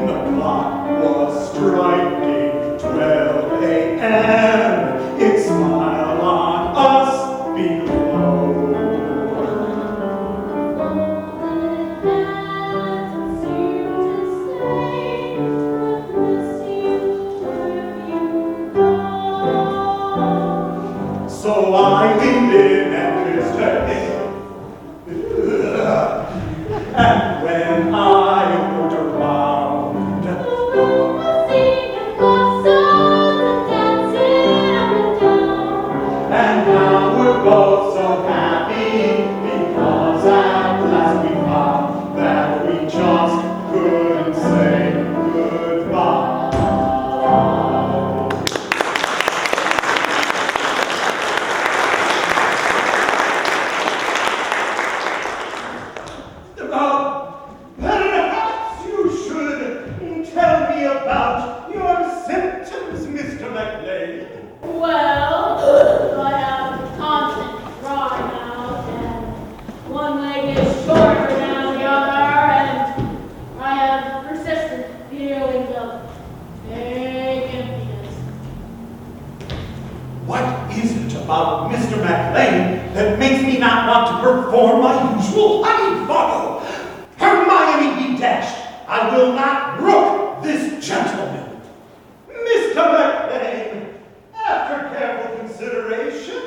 The clock was striking 12 a.m. It smiled on us below. So I leaned in and kissed her neck. And when I looked around, and now we're both so happy because at last we found that we just couldn't say goodbye. Perhaps you should tell me about your symptoms, Mr. McLean. Well, I have constant dry mouth, and one leg is shorter than the other, and I have persistent feelings of vague emptiness. What is it about Mr. McLean that makes me not want to perform my usual honeypot? Hermione be dashed! I will not brook this gentleman. Mr. McLean, after careful consideration,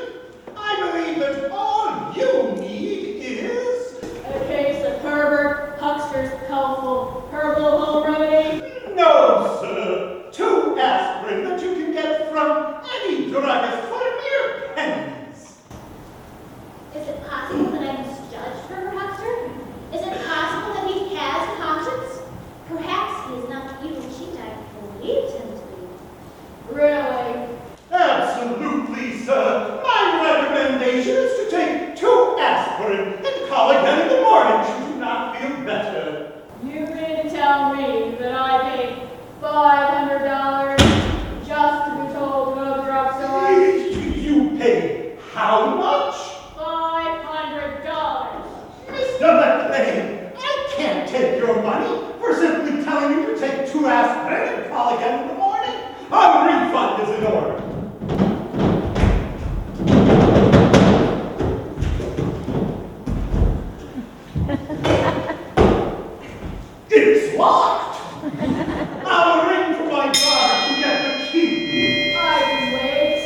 I believe that all you need is A case of Herbert Huckster's Healthful Herbal home remedy. no, sir, 2 aspirin that you can get from any druggist for mere pennies. Is it possible that I misjudged Herbert Huckster? Is it possible that he has a conscience? Perhaps he is not the evil cheat I believed him to be. Really? Absolutely, sir. My recommendation is to take 2 aspirin and call again in the morning should you not feel better. You mean to tell me that I paid $500 just to be told to go to the drugstore? You paid how much? $500. Mr. McLean, I can't take your money for simply telling you to take 2 aspirin and call again in the morning. A refund is in order. It's locked. I'll ring for my guard to get the key. I can wait.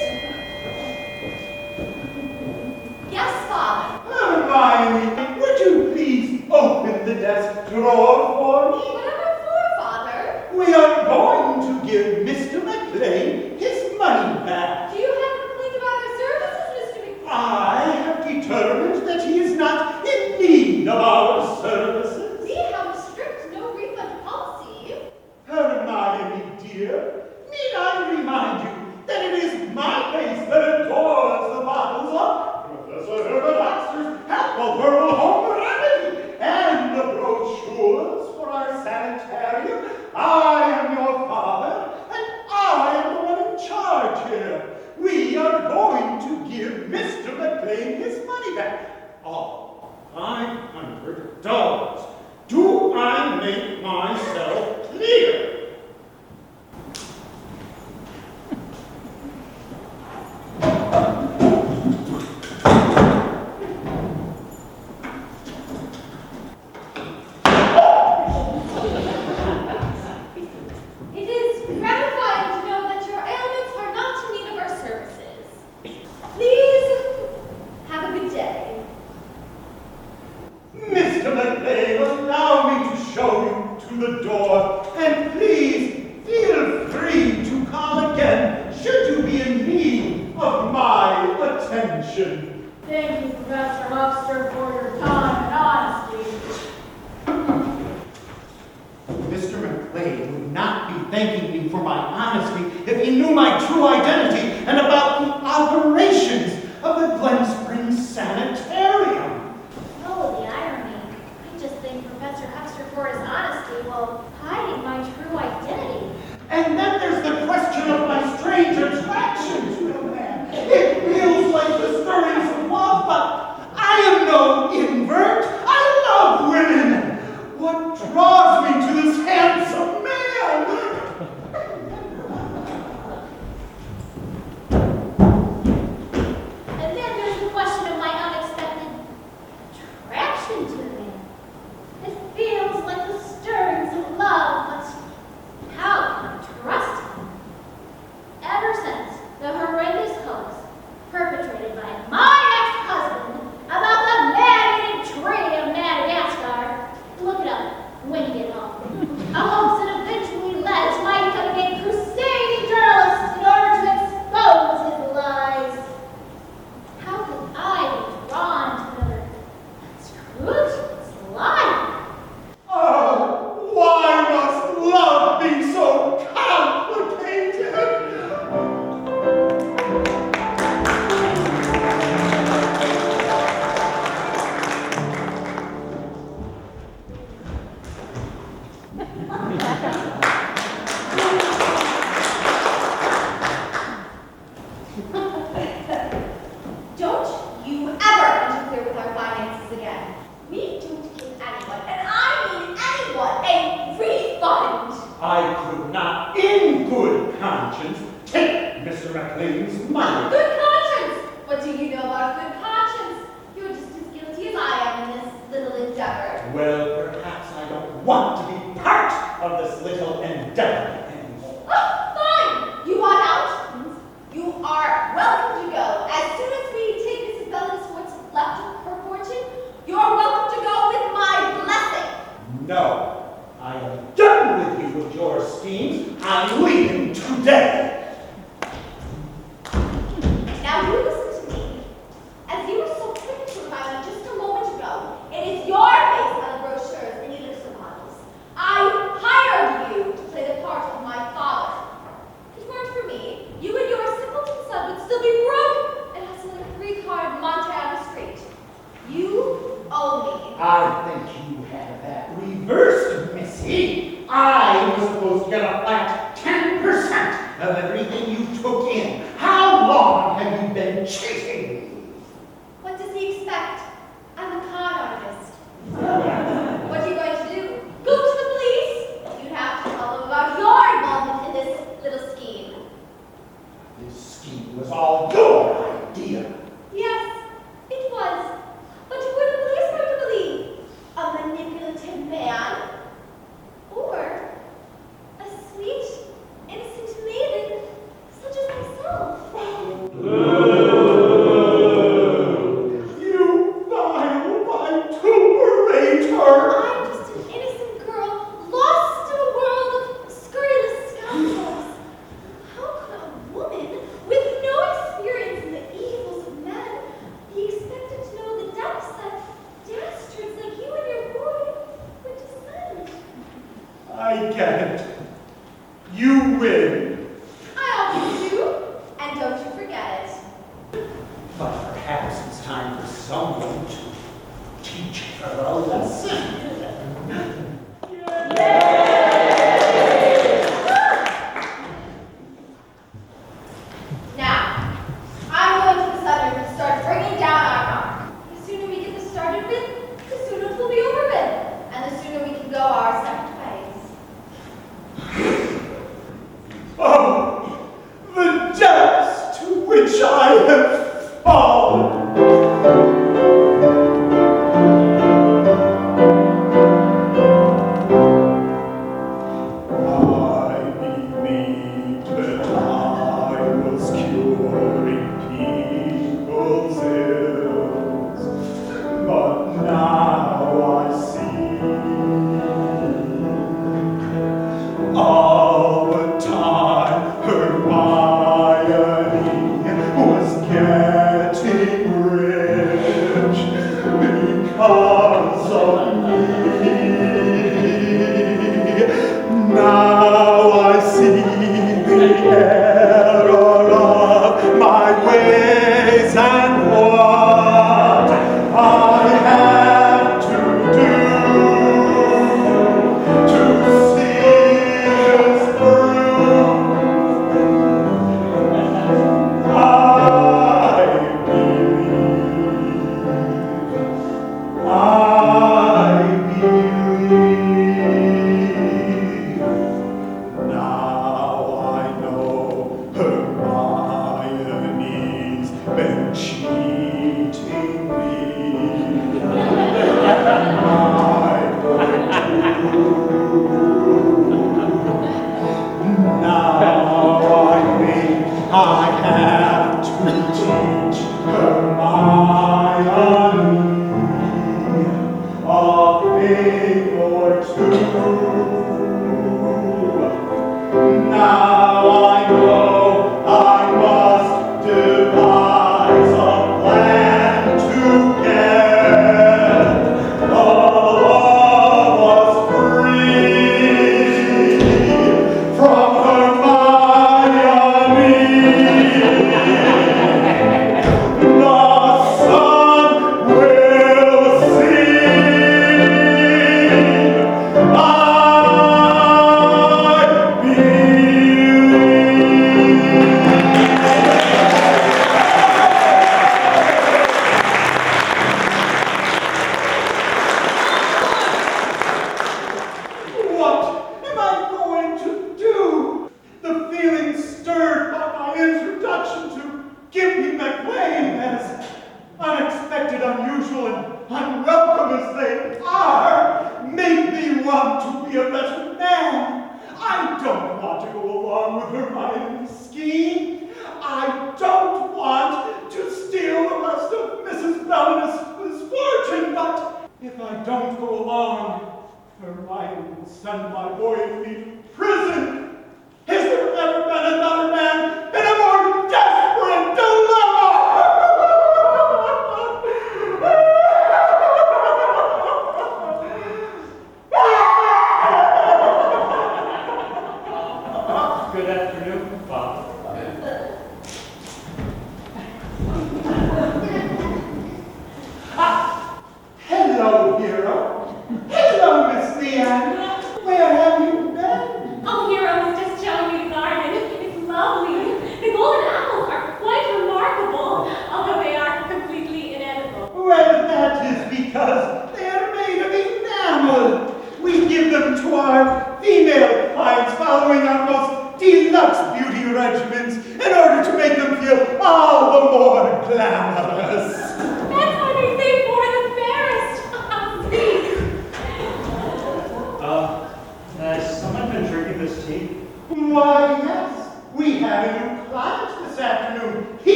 Yes, Father. Hermione, would you please open the desk drawer for me? Whatever for, Father? We are going to give Mr. McLean his money back. Do you have a complaint about our services, Mr. McLean? I have determined that he is not in need of our services. We have a strict no refund policy. Hermione, dear, need I remind you that it is my face that adorns the bottles of Professor Herbert Huckster's Healthful Herbal Home Remedy and the brochures all. $500. Do I make myself clear? It is gratifying to know that your ailments are not in need of our services. Please have a good day. Mr. McLean, allow me to show you to the door, and please feel free to call again should you be in need of my attention. Thank you, Professor Huckster, for your time and honesty. Mr. McLean would not be thanking me for my honesty if he knew my true identity and about the operations of the Glen Springs Sanitarium. Oh, the irony. I just thanked Professor Huckster for his honesty while hiding my true identity. And then there's the question of my strange attraction to the man. It feels like the stirrings of love, but I am no invert. I love women. What draws me to this handsome man? And then there's the question of my unexpected attraction to the man. It feels like the stirrings of love, but how can I trust him? Ever since the horrendous hoax perpetrated by my ex-husband about the man-eating tree of Madagascar, look it up when you get home. A hoax that eventually led to my becoming a crusading journalist in order to expose his lies. How could I be drawn to another scrupulous liar? Oh, why must love be so complicated? Don't you ever interfere with our finances again. We don't give anyone, and I mean anyone, a refund. I could not, in good conscience, take Mr. McLean's money. Good conscience! What do you know about good conscience? You're just as guilty as I am in this little endeavor. Well, perhaps I don't want to be part of this little endeavor anymore. Oh, fine! You want out? You are welcome to go. As soon as we take Mrs. Bellin's what's left of her fortune, you're welcome to go with my blessing. No, I am done with you with your schemes. I'm leaving today. Now you listen to me. As you were so quick to remind me just a moment ago, it is your face on the brochures and Elixir models. I hired you to play the part of my father. If it weren't for me, you and your simpleton son would still be broke and hustling a 3-card Monte on the street. You owe me. I think you had that reversed, Missy. I was supposed to get a flat 10% of everything you took in. How long have you been cheating me? What does he expect? I'm a con artist. What are you going to do? Go to the police? You'd have to tell them about your involvement in this little scheme. This scheme was all your idea. Yes, it was. But who are the police going to believe? A manipulative man? Or a sweet, innocent maiden such as myself? You vile vituperator! I'm just an innocent girl lost in a world of scurrilous scoundrels. How could a woman with no experience in the evils of men be expected to know the depths that dastards like you and your boy would descend? I get it. You win. I always do, and don't you forget it. But perhaps it's time for someone to teach her a lesson. Now, I'm going to the southern and start bringing down our mark. The sooner we get this been, the sooner it will be over with, and the sooner we can go our separate ways. Oh, the depths to which I have fallen.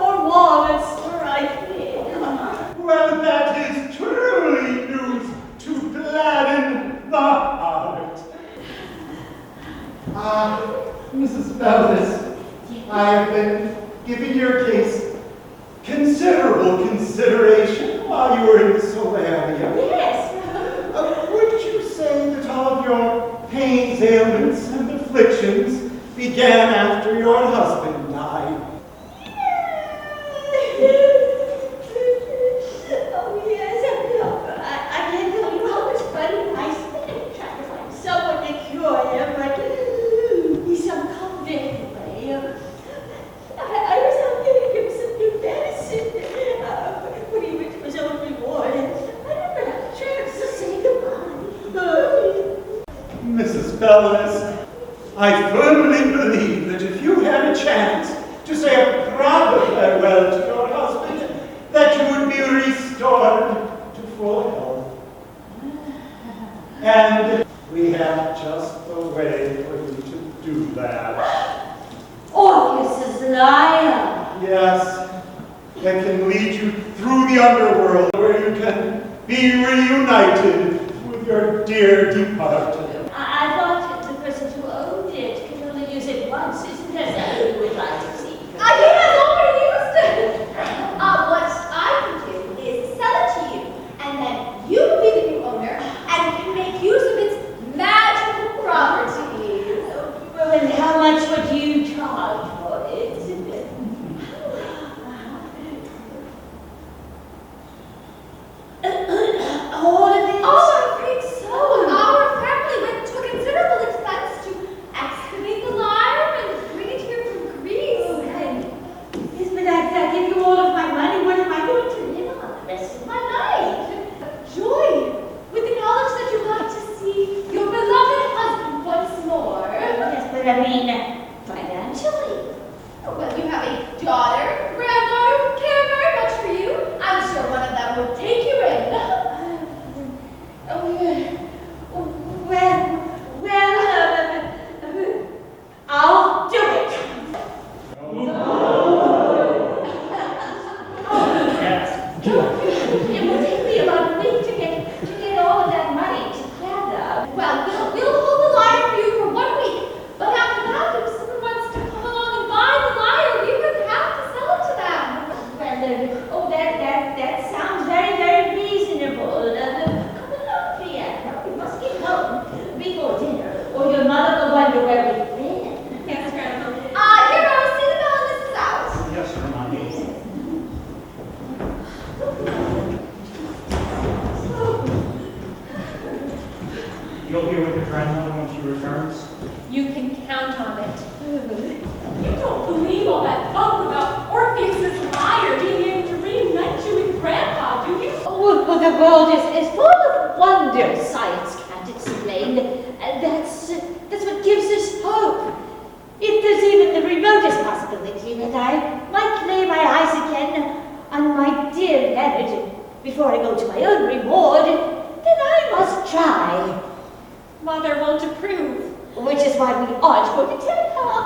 More warm and striking. considerable consideration while you were in the solarium. Yes. Would you say that all of your pains, ailments, and afflictions began after your husband died? Oh, yes. I can't tell you how much money I spent trying to find someone to cure him, but he's some comedic way. I was out getting him some new medicine when he went to his own reward. I never had a chance to say goodbye. Mrs. Bellows, I firmly believe that if you had a chance to say a proper farewell to your husband, that you would be restored to full health. And we have just the way for you to do that. Orpheus is liar. Yes, that can lead you through the underworld where you can be reunited with your dear departed. I thought the person who owned it could only use it once. Isn't that something you would like to see? He has already used it. What I can do is sell it to you, and then you will be the new owner and can make use of its magical properties. Well, then how much would you charge for it? All of it? Oh, I'm afraid so. Our family went to a considerable expense to excavate the lyre and bring it here from Greece. Okay. Yes, but I give you all of my money. What am I going to live on the rest of my life? Joy, with the knowledge that you got to see your beloved husband once more. Yes, but I mean, financially. Well, you have a daughter, granddaughter who care very much for you. I'm sure one of them would take you in. I'll do it. Yes. It will take me about a week to get all of that money together. Well, we'll hold the lyre for you for 1 week. But after that, if someone wants to come along and buy the lyre, we would have to sell it to them. Well, that sounds very, very reasonable. Come along, Priyanka. We must get home before dinner, or your mother will wonder where we've been. Yes, Grandma. Hero, see the bell and this is out. Yes, Hermione. You'll be with your grandmother when she returns? You can count on it. You don't believe all that talk about Orpheus's lyre being able to reunite you with Grandpa, do you? Oh, well, the world is full of wonders science can't explain. And that's what gives us hope. If there's even the remotest possibility that I might lay my eyes again on my dear Leonard before I go to my own reward, then I must try. Mother won't approve. Which is why we aren't going to tell her.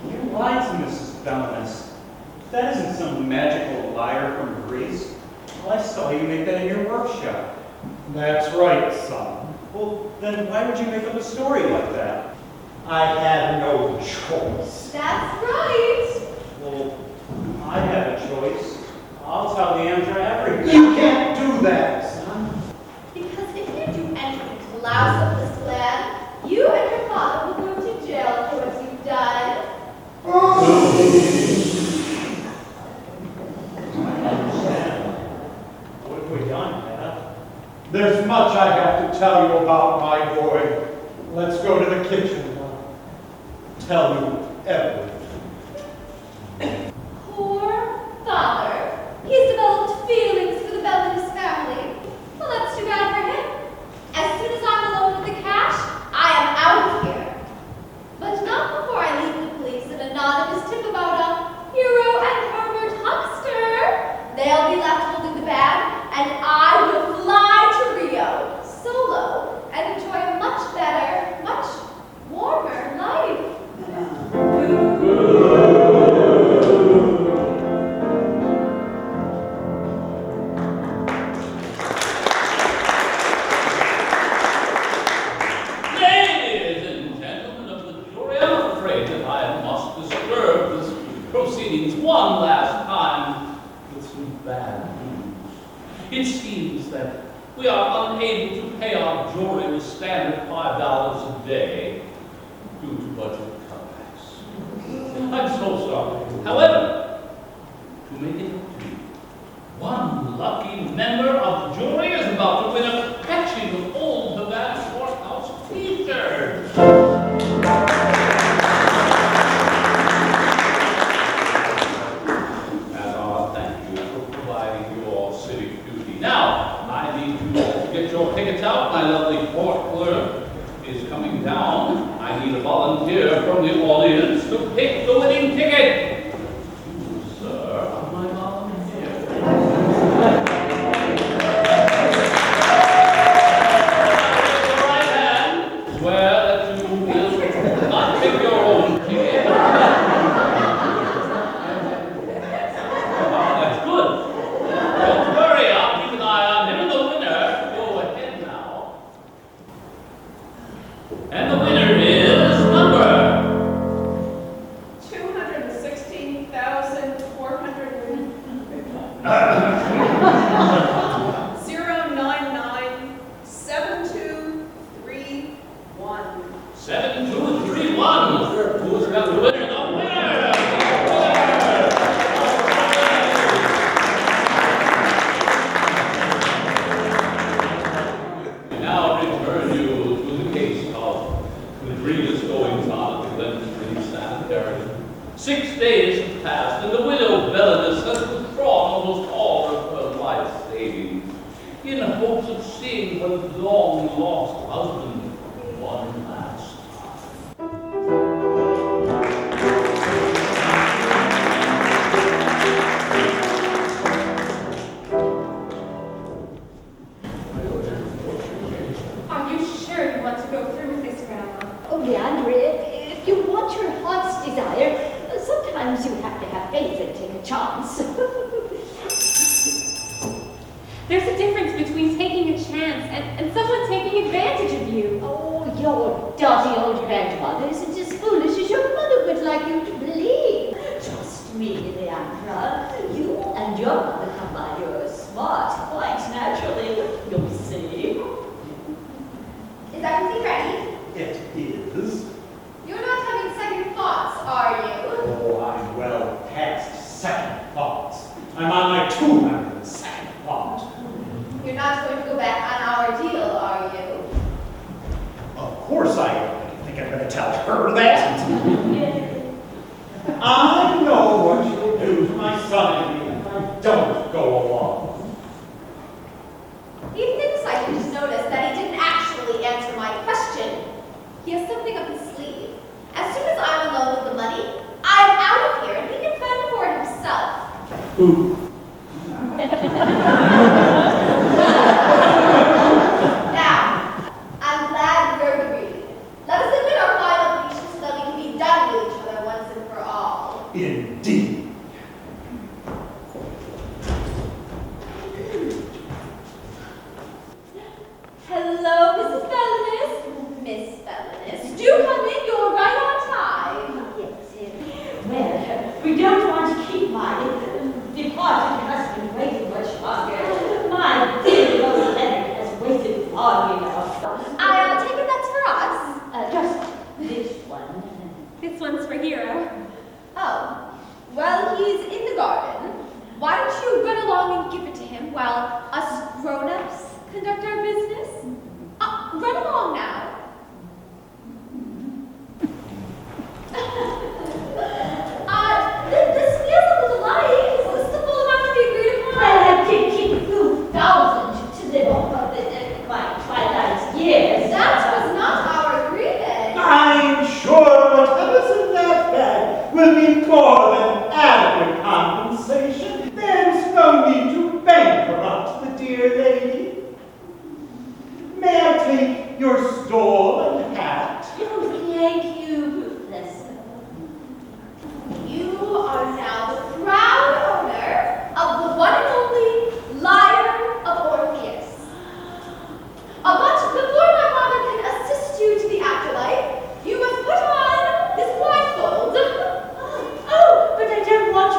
You're lying to Mrs. Bellows. That isn't some magical lyre from Greece. Well, I saw you make that in your workshop. That's right, son. Well, then why would you make up a story like that? I had no choice. That's right. Well, I have a choice. I'll tell Leandra everything. You can't do that, son. Because if you do anything to louse up this plan, you and your father will go to jail for what you've done. I understand. What have we done, Dad? There's much I have to tell you about my boy. Let's go to the kitchen. I'll tell you everything. Poor father. He's developed feelings for the Bellows family. Well, that's too bad for him. As soon as I'm alone with the cash, I am out of here. But not before I leave the police an anonymous tip about Hero and Herbert Huckster. They'll be left holding the bag, and I will fly to Rio, solo, and enjoy a much better, much warmer life. proceedings one last time with some bad news. It seems that we are unable to pay our jury the standard $5 a day due to budget cutbacks. I'm so sorry. However, to make it up to you, one lucky member of the jury is about to win a patching of old Havana courthouse t-shirts. As our thank you for providing your civic duty. Now, I need to get your tickets out. My lovely court clerk is coming down. I need a volunteer from the audience to pick the winning ticket. You, sir, are my volunteer. Raise your right hand. Swear that you will not pick your own ticket. That's good. Don't worry, I'll keep an eye on him. The winner, go ahead now. And the winner is number 7231. Who's got the winner? The winner! We now return you to the case of the Grievous goings on at the Glen Springs Sanitarium. 6 days have passed, and the widow Bellinus has withdrawn almost all of her life savings in hopes of seeing her long-lost husband one last time. Are you sure you want to go through with this, Grandma? Oh, Leandra, if you want your heart's desire, sometimes you have to have faith and take a chance. There's a difference between taking a chance and someone taking advantage of you. Oh, your dotty old grandmother isn't as foolish as your mother would like you to believe. Trust me, Leandra. You and your mother combine your smart quite naturally. You'll see. Is everything ready? It is. You're not having second thoughts, are you? Oh, I'm well past second thoughts. I'm on my 202nd thought. You're not going to go back on our deal, are you? Of course I am. I think I'm going to tell her that. I know what you'll do to my son and me if I don't go along. He thinks I can just notice that he didn't actually answer my question. He has something up his sleeve. As soon as I'm alone with the money, I'm out of here and he can fend for himself. Ooh. Now, I'm glad we're agreed. Let us admit our final patience so that we can be done with each other once and for all. Indeed. Hello, Mrs. Bellinus. Miss Bellinus, do come in. You're right on time. Yes, well, we don't want to keep my departed husband waiting much longer. My dear little Leonard has waited long enough. I'll take it that's for us. Just this one. This one's for Hero. Oh, well, he's in the garden. Why don't you run along and give it to him while us grown-ups conduct our business? Run along now. This feels a little light. Is this the full amount to be agreed upon? I can keep 2,000 to live off of my twilight years. That was not our agreement. I'm sure whatever's in that bag will be more than adequate compensation. There's no need to bankrupt the dear lady. May I take your stole and hat? Oh, thank you, Professor. You are now the proud owner of the one and only Lyre of Orpheus. But before my father can assist you to the afterlife, you must put on this blindfold. Oh, but I don't want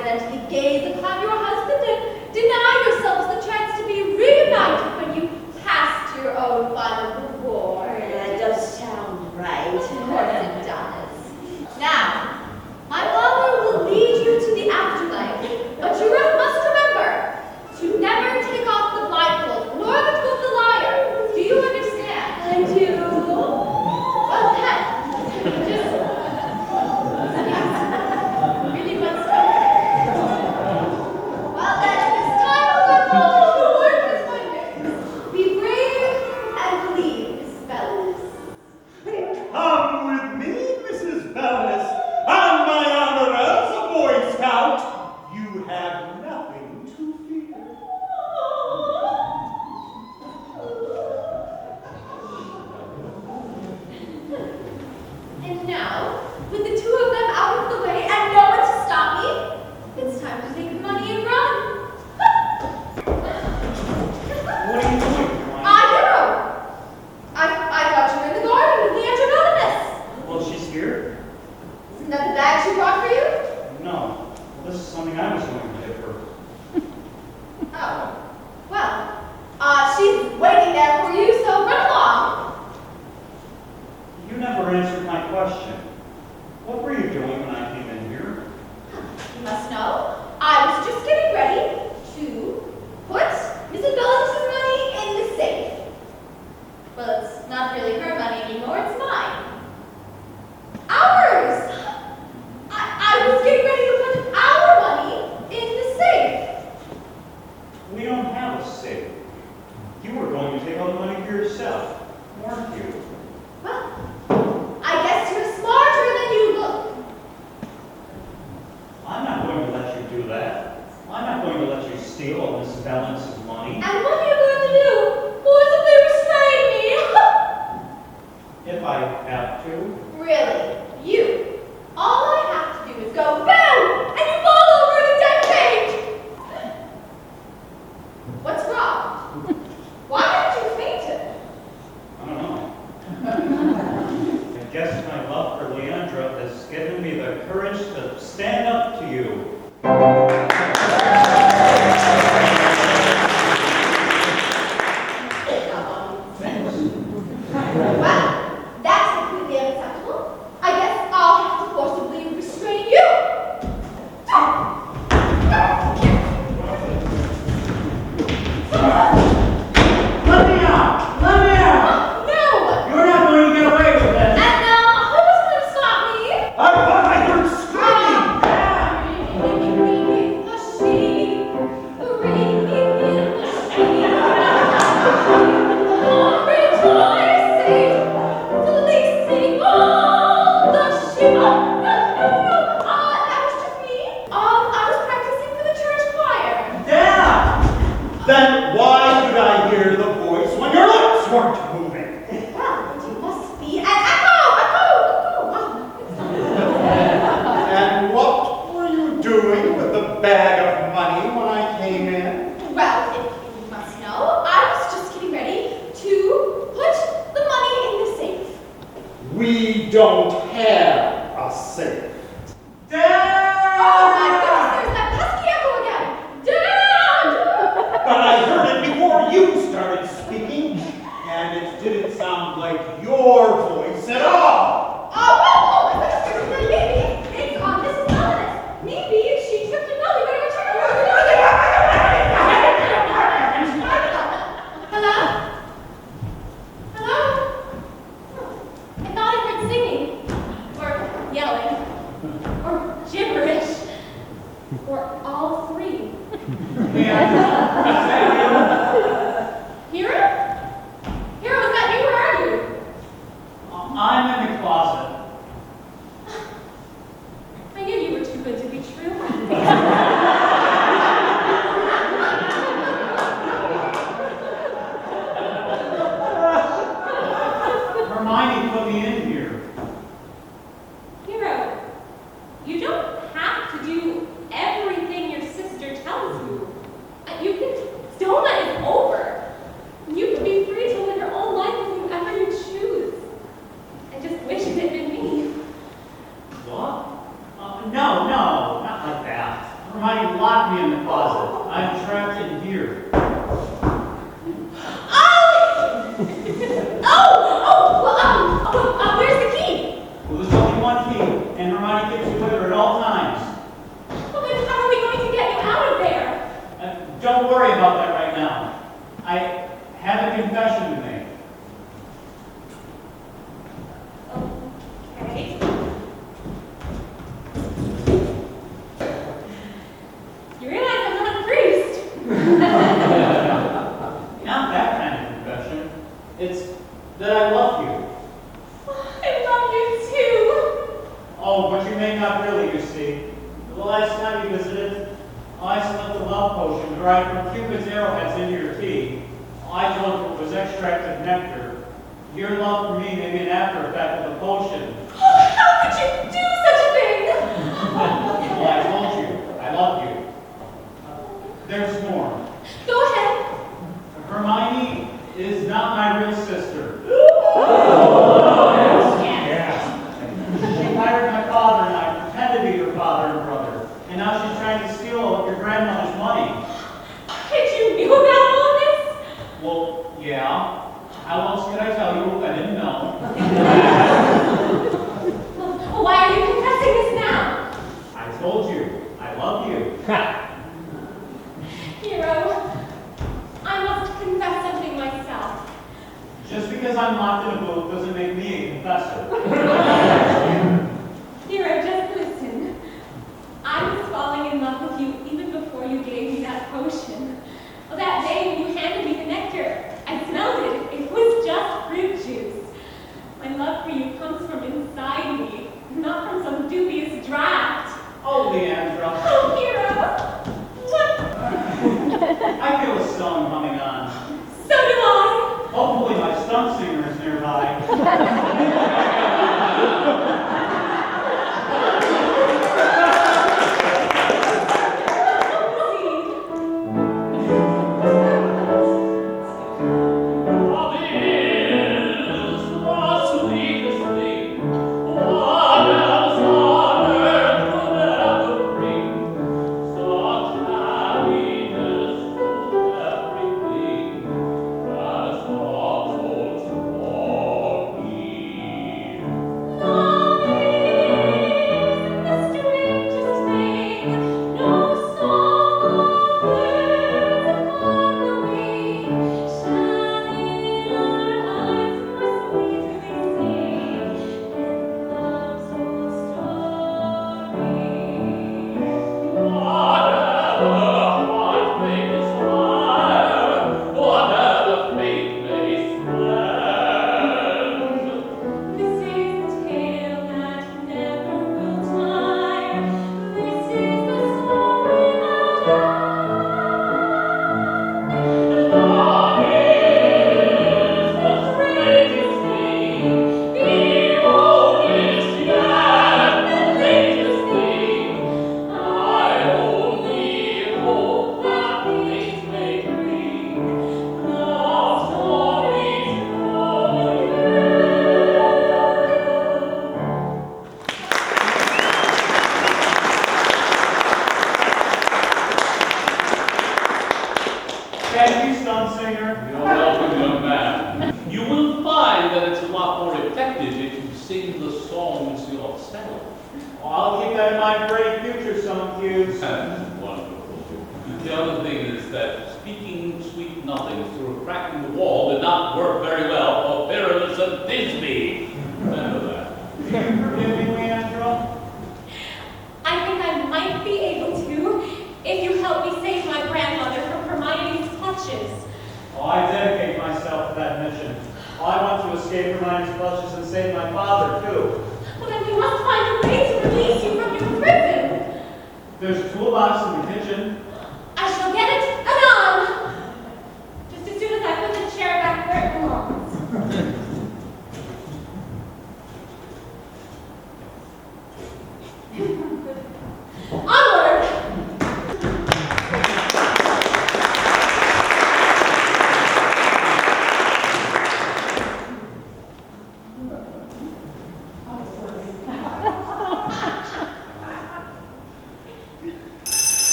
accidentally gaze upon your husband and deny yourselves the chance to be reunited when you passed your own final reward. That does sound right. Of course it does. Now, my father will lead you to the afterlife, but you must remember to never take off the blindfold, nor the twist of the lyre. Do you understand? I do. Well then, just really what's well then, this time I'm going to work with my nerves. Be brave and believe, Miss Bellis. Come with me, Mrs. Bellis. On my honor as a Boy Scout, you have nothing to fear. And now, with the two of them out of the way and no one to stop me, it's time to take the money and run. What are you doing, Hermione? Hero! I thought you were in the garden with the antivenomous. Well, she's here? Isn't that the bag she brought for you? No. Well, this is something I was going to give her. Oh. Well, she's waiting there for you, so run along. You never answered my question. What were you doing when I came in here? You must know, I was just getting ready to put Mrs. Bellis' money in the safe. Well, it's not really her money anymore, it's mine. Ours! I was getting ready to put our money in the safe. We don't have a safe. You were going to take all the money for yourself, weren't you? Well, I guess you're smarter than you look. I'm not going to let you do that. I'm not going to let you steal all Miss Bellis' money. And what are you going to do? Forcibly restrain me? If I have to. Really? You? All I have to do is go boom, and you fall over in a dead faint. What's wrong? Why haven't you fainted? I don't know. I guess my love for Leandra has given me the courage to stand up to you. Well, that's completely unacceptable. I guess I'll have to forcibly restrain you. Let me out! Let me out! No! You're not going to get away with this! And who's going to stop me? I thought I heard screaming! Then why could I hear the voice when your lips weren't moving? And what were you doing with the bag of money when I came in? Well, if you must know, I was just getting ready to put the money in the safe. We don't have a safe. Oh my goodness, there's that pesky echo again! Dad! But I heard it before you started speaking, and it didn't sound like your voice at all. Oh, I thought you were maybe it's on Mrs. Bellis. Maybe she tripped and fell. You better return her. Hello? Hello? I thought I heard singing, or yelling, or gibberish, or all three. Hero? Hero, is that you? Where are you? I'm in the closet. I knew you were too good to be true. Hermione put me in here. Hero, you don't have to do everything your sister tells you. You can, Stona is over. You Hermione locked me in the closet. I'm trapped in here. Where's the key? Well, there's only one key, and Hermione keeps me with her at all times. Well, then how are we going to get you out of there? Don't worry about that right now. I have a confession to make. Okay. You realize I'm not a priest. Not that kind of confession. It's that I love you. I love you too. Oh, but you may not really, you see. The last time you visited, I slipped a love potion derived from Cupid's arrowheads into your tea. I told you it was extracted nectar. Your love for me may be an after effect of the potion. Oh, how could you do such a thing? Well, I told you, I love you. There's more. Go ahead. Hermione is not my real sister. She hired my father and I pretend to be her father and brother. And now she's trying to steal all of your grandmother's money. Did you know about all of this? Well, yeah. How else could I tell you if I didn't know? Well, why are you confessing this now? I told you, I love you. Hero, I must confess something myself. Just because I'm locked in a booth doesn't make me a confessor. Hero, just listen. I was falling in love with you even before you gave me that potion. Well, that day when you handed me the nectar, I smelled it. It was just fruit juice. My love for you comes from inside me, not from some dubious draft. Oh, Leandra. Oh, Hero! What? I feel a song humming on. So do I. Hopefully my stunt singer is nearby.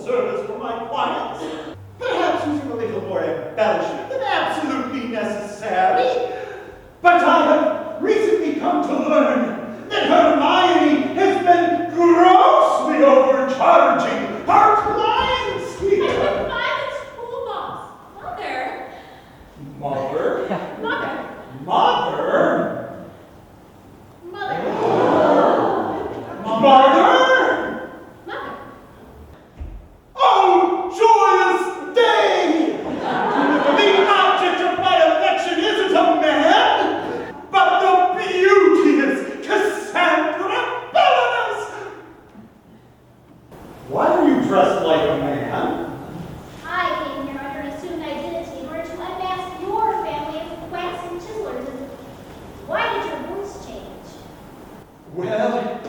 service for my clients. Perhaps using a little more embellishment than absolutely necessary. But I have recently come to learn that Hermione has been grossly overcharging her clients here. I went by the school bus. Mother. Mother? Mother. Mother? Mother. Mother? Mother. Oh, joyous day! The object of my affection isn't a man, but the beauteous Cassandra Bellinus! Why are you dressed like a man? I came here under an assumed identity in order to unmask your family of quacks and chiselers. Why did your voice change? Well,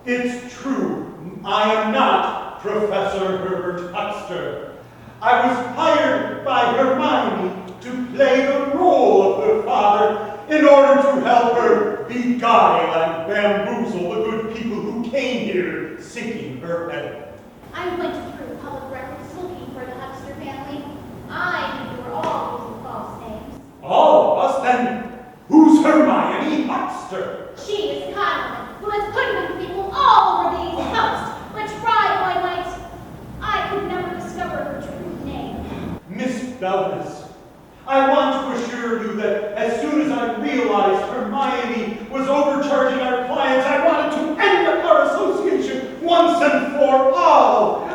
it's true. I am not Professor Herbert Huckster. I was hired by Hermione to play the role of her father in order to help her beguile and bamboozle the good people who came here seeking her help. I went through public records looking for the Huckster family. I knew you were all using false names. All of us, then who's Hermione Huckster? She is Conlon, who has hoodwinked people all over these coasts, which ride my might. I could never discover her true name. Miss Bellinus, I want to assure you that as soon as I realized Hermione was overcharging our clients, I wanted to end our association once and for all.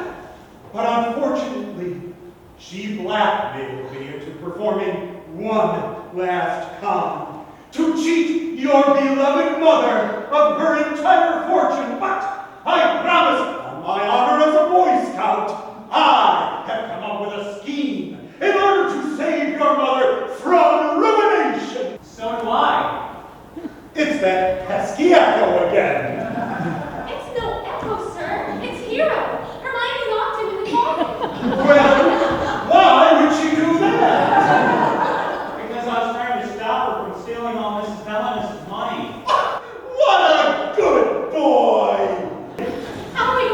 But unfortunately, she blackmailed me into performing one last con, to cheat your beloved mother of her entire fortune. But I promise, on my honor as a Boy Scout, I have come up with a scheme in order to save your mother from ruination. So do I. It's that pesky echo again. It's no echo, sir. It's Hero. Hermione's locked him in the closet. Well, why would she do that? Because I was trying to stop her from stealing all Mrs. Bellinus' money. What a good boy! How are we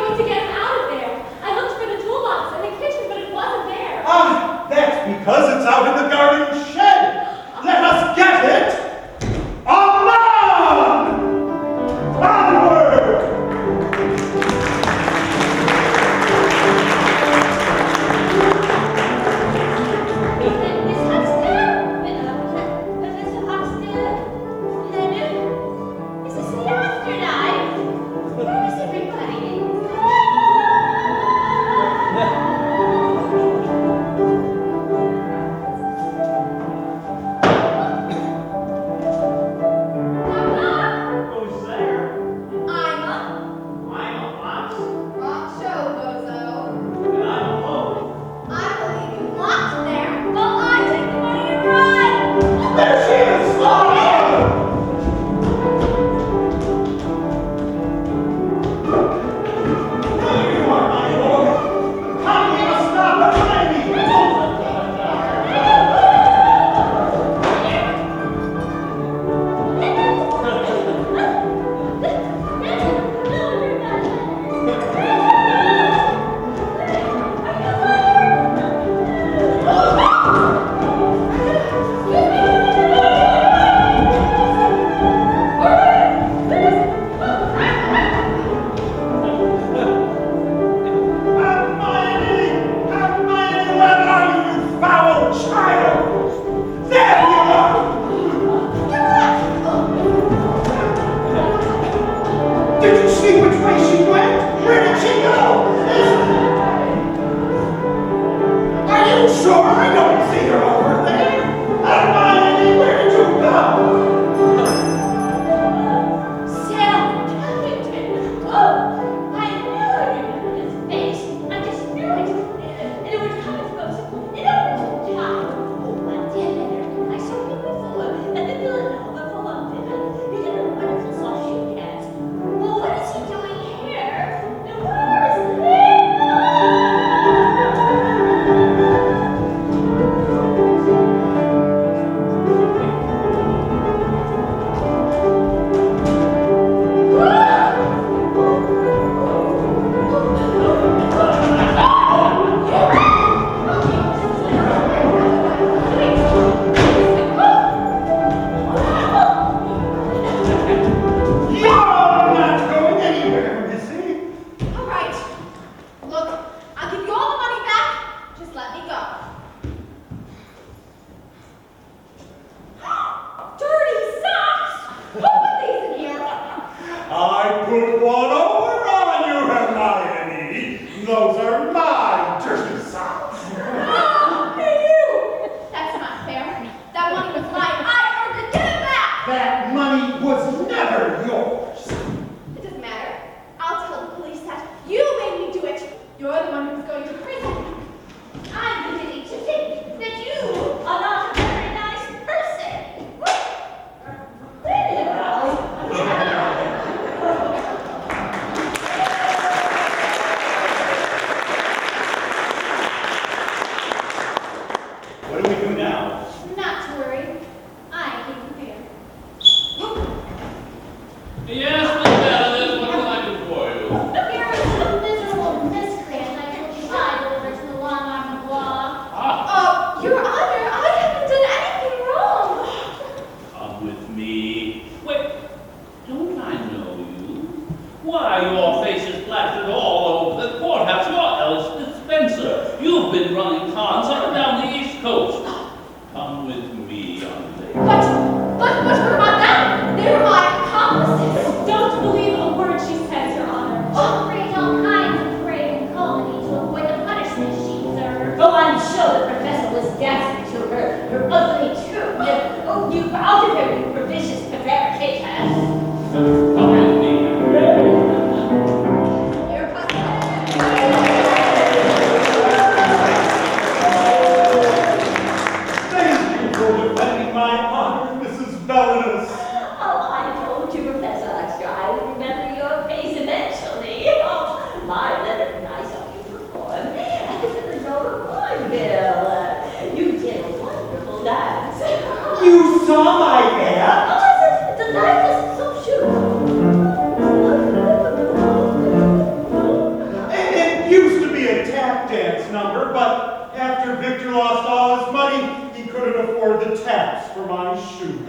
After Victor lost all his money, he couldn't afford the taps for my shoes.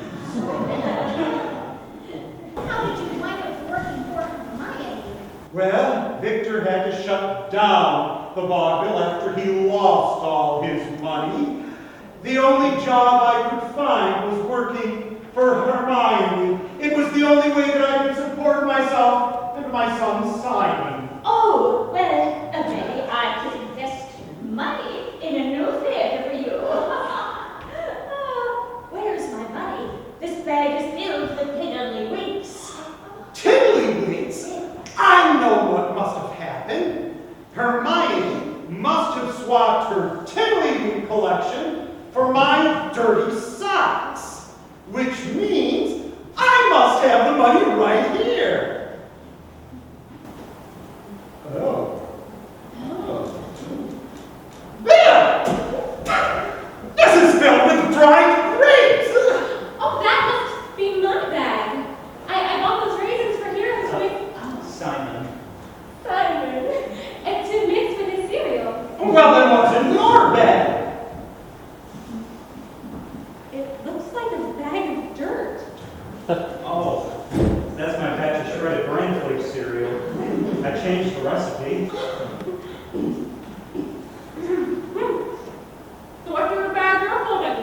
How did you wind up working for Hermione? Well, Victor had to shut down the vaudeville after he lost all his money. The only job I could find was working for Hermione. It was the only way that I could support myself and my son Simon. Oh, well, maybe I could invest money in a new theater for you. Where's my money? This bag is filled with tiddlywinks. Tiddlywinks? I know what must have happened. Hermione must have swapped her tiddlywink collection for my dirty socks, which means I must have the money right here. Oh. There! This is filled with dried grapes! Oh, that must be my bag. I bought those raisins for Heroes with Simon. Simon and to mix with his cereal. Well, then what's in your bag? It looks like a bag of dirt. Oh, that's my batch of shredded brain flake cereal. I changed the recipe. So what's in the bag you're holding?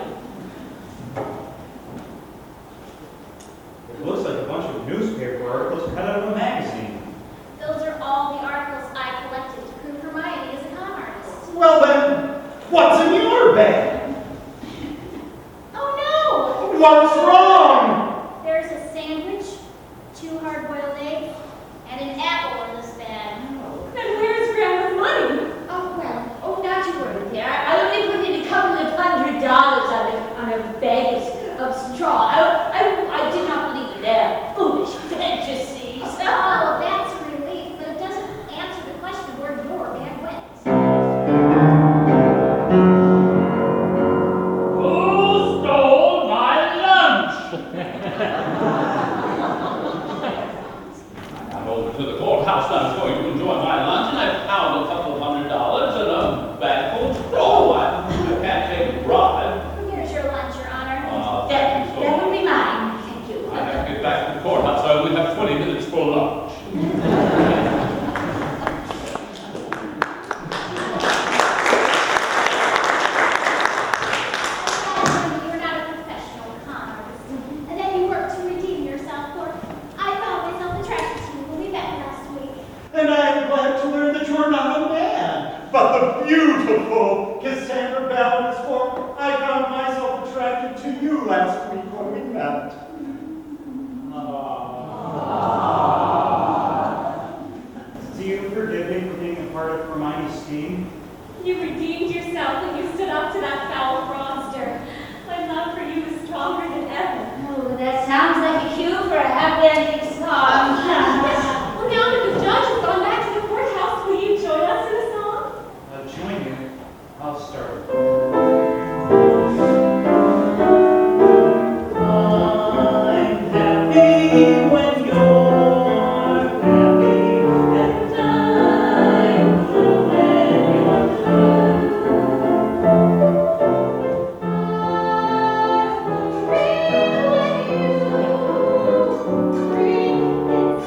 It looks like a bunch of newspaper articles cut out of a magazine. Those are all the articles I collected to prove Hermione is a con artist. Well, then, what's in your bag? Oh no! What's wrong? There's a sandwich, 2 hard-boiled eggs, and an apple in this bag. Then where's Grandma's money? Oh, well, not to worry, dear. I only put in a couple of $100 on a bag of straw. I did not believe in their foolish fantasies. Oh, that's a relief, but it doesn't answer the question where your bag went. Who stole my lunch? I'm over to the courthouse. I'm going to enjoy my lunch, and I found a couple of $100 and a bag full of straw. I can't take a bribe. Here's your lunch, Your Honor. Thank you so That much. will be mine. Thank you. I have to get back to the courthouse. I only have 20 minutes for lunch. You're not a professional con artist, and then you work to redeem yourself, for I found myself attracted to you when we met last week. And I am glad to learn that you're not a man, but the beautiful Cassandra Balance form. I found myself attracted to you last week when we met. Do you forgive me for being a part of Hermione's scheme? You redeemed yourself when you stood up to that foul fraudster. My love for you is stronger than ever. Oh, that sounds like a cue for a happy ending song. Well, now that the judge has gone back to the courthouse, will you join us in a song? I'll join you. I'll start. I'm happy when you're happy, and I'm blue when you're blue. Free when you free.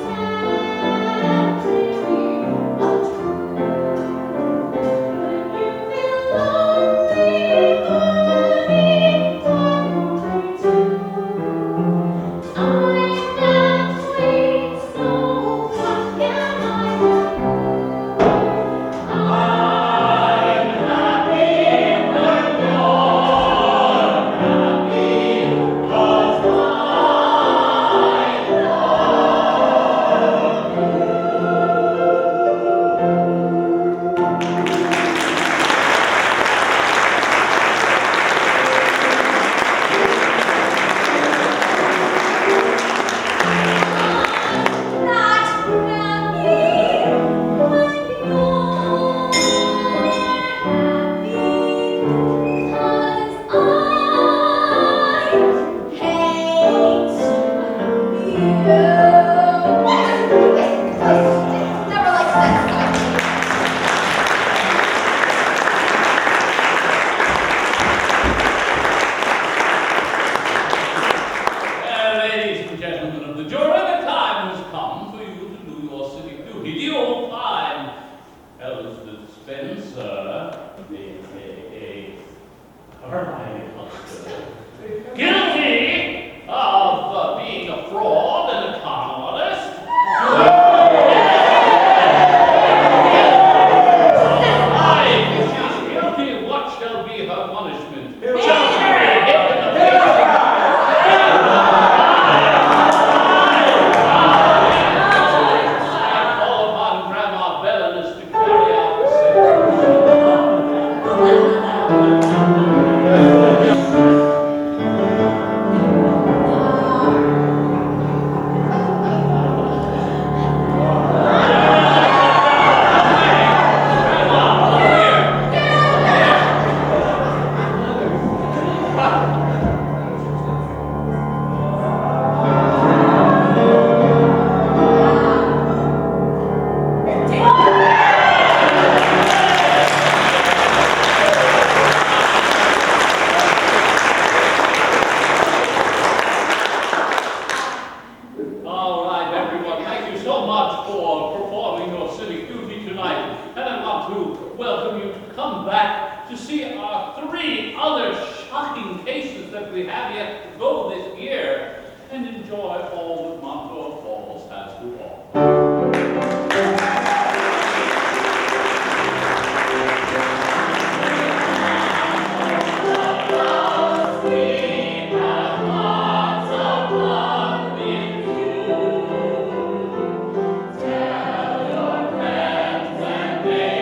to welcome you to come back to see our 3 other shocking cases that we have yet to go this year and enjoy all that Montour Falls has to offer.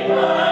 Neighbor.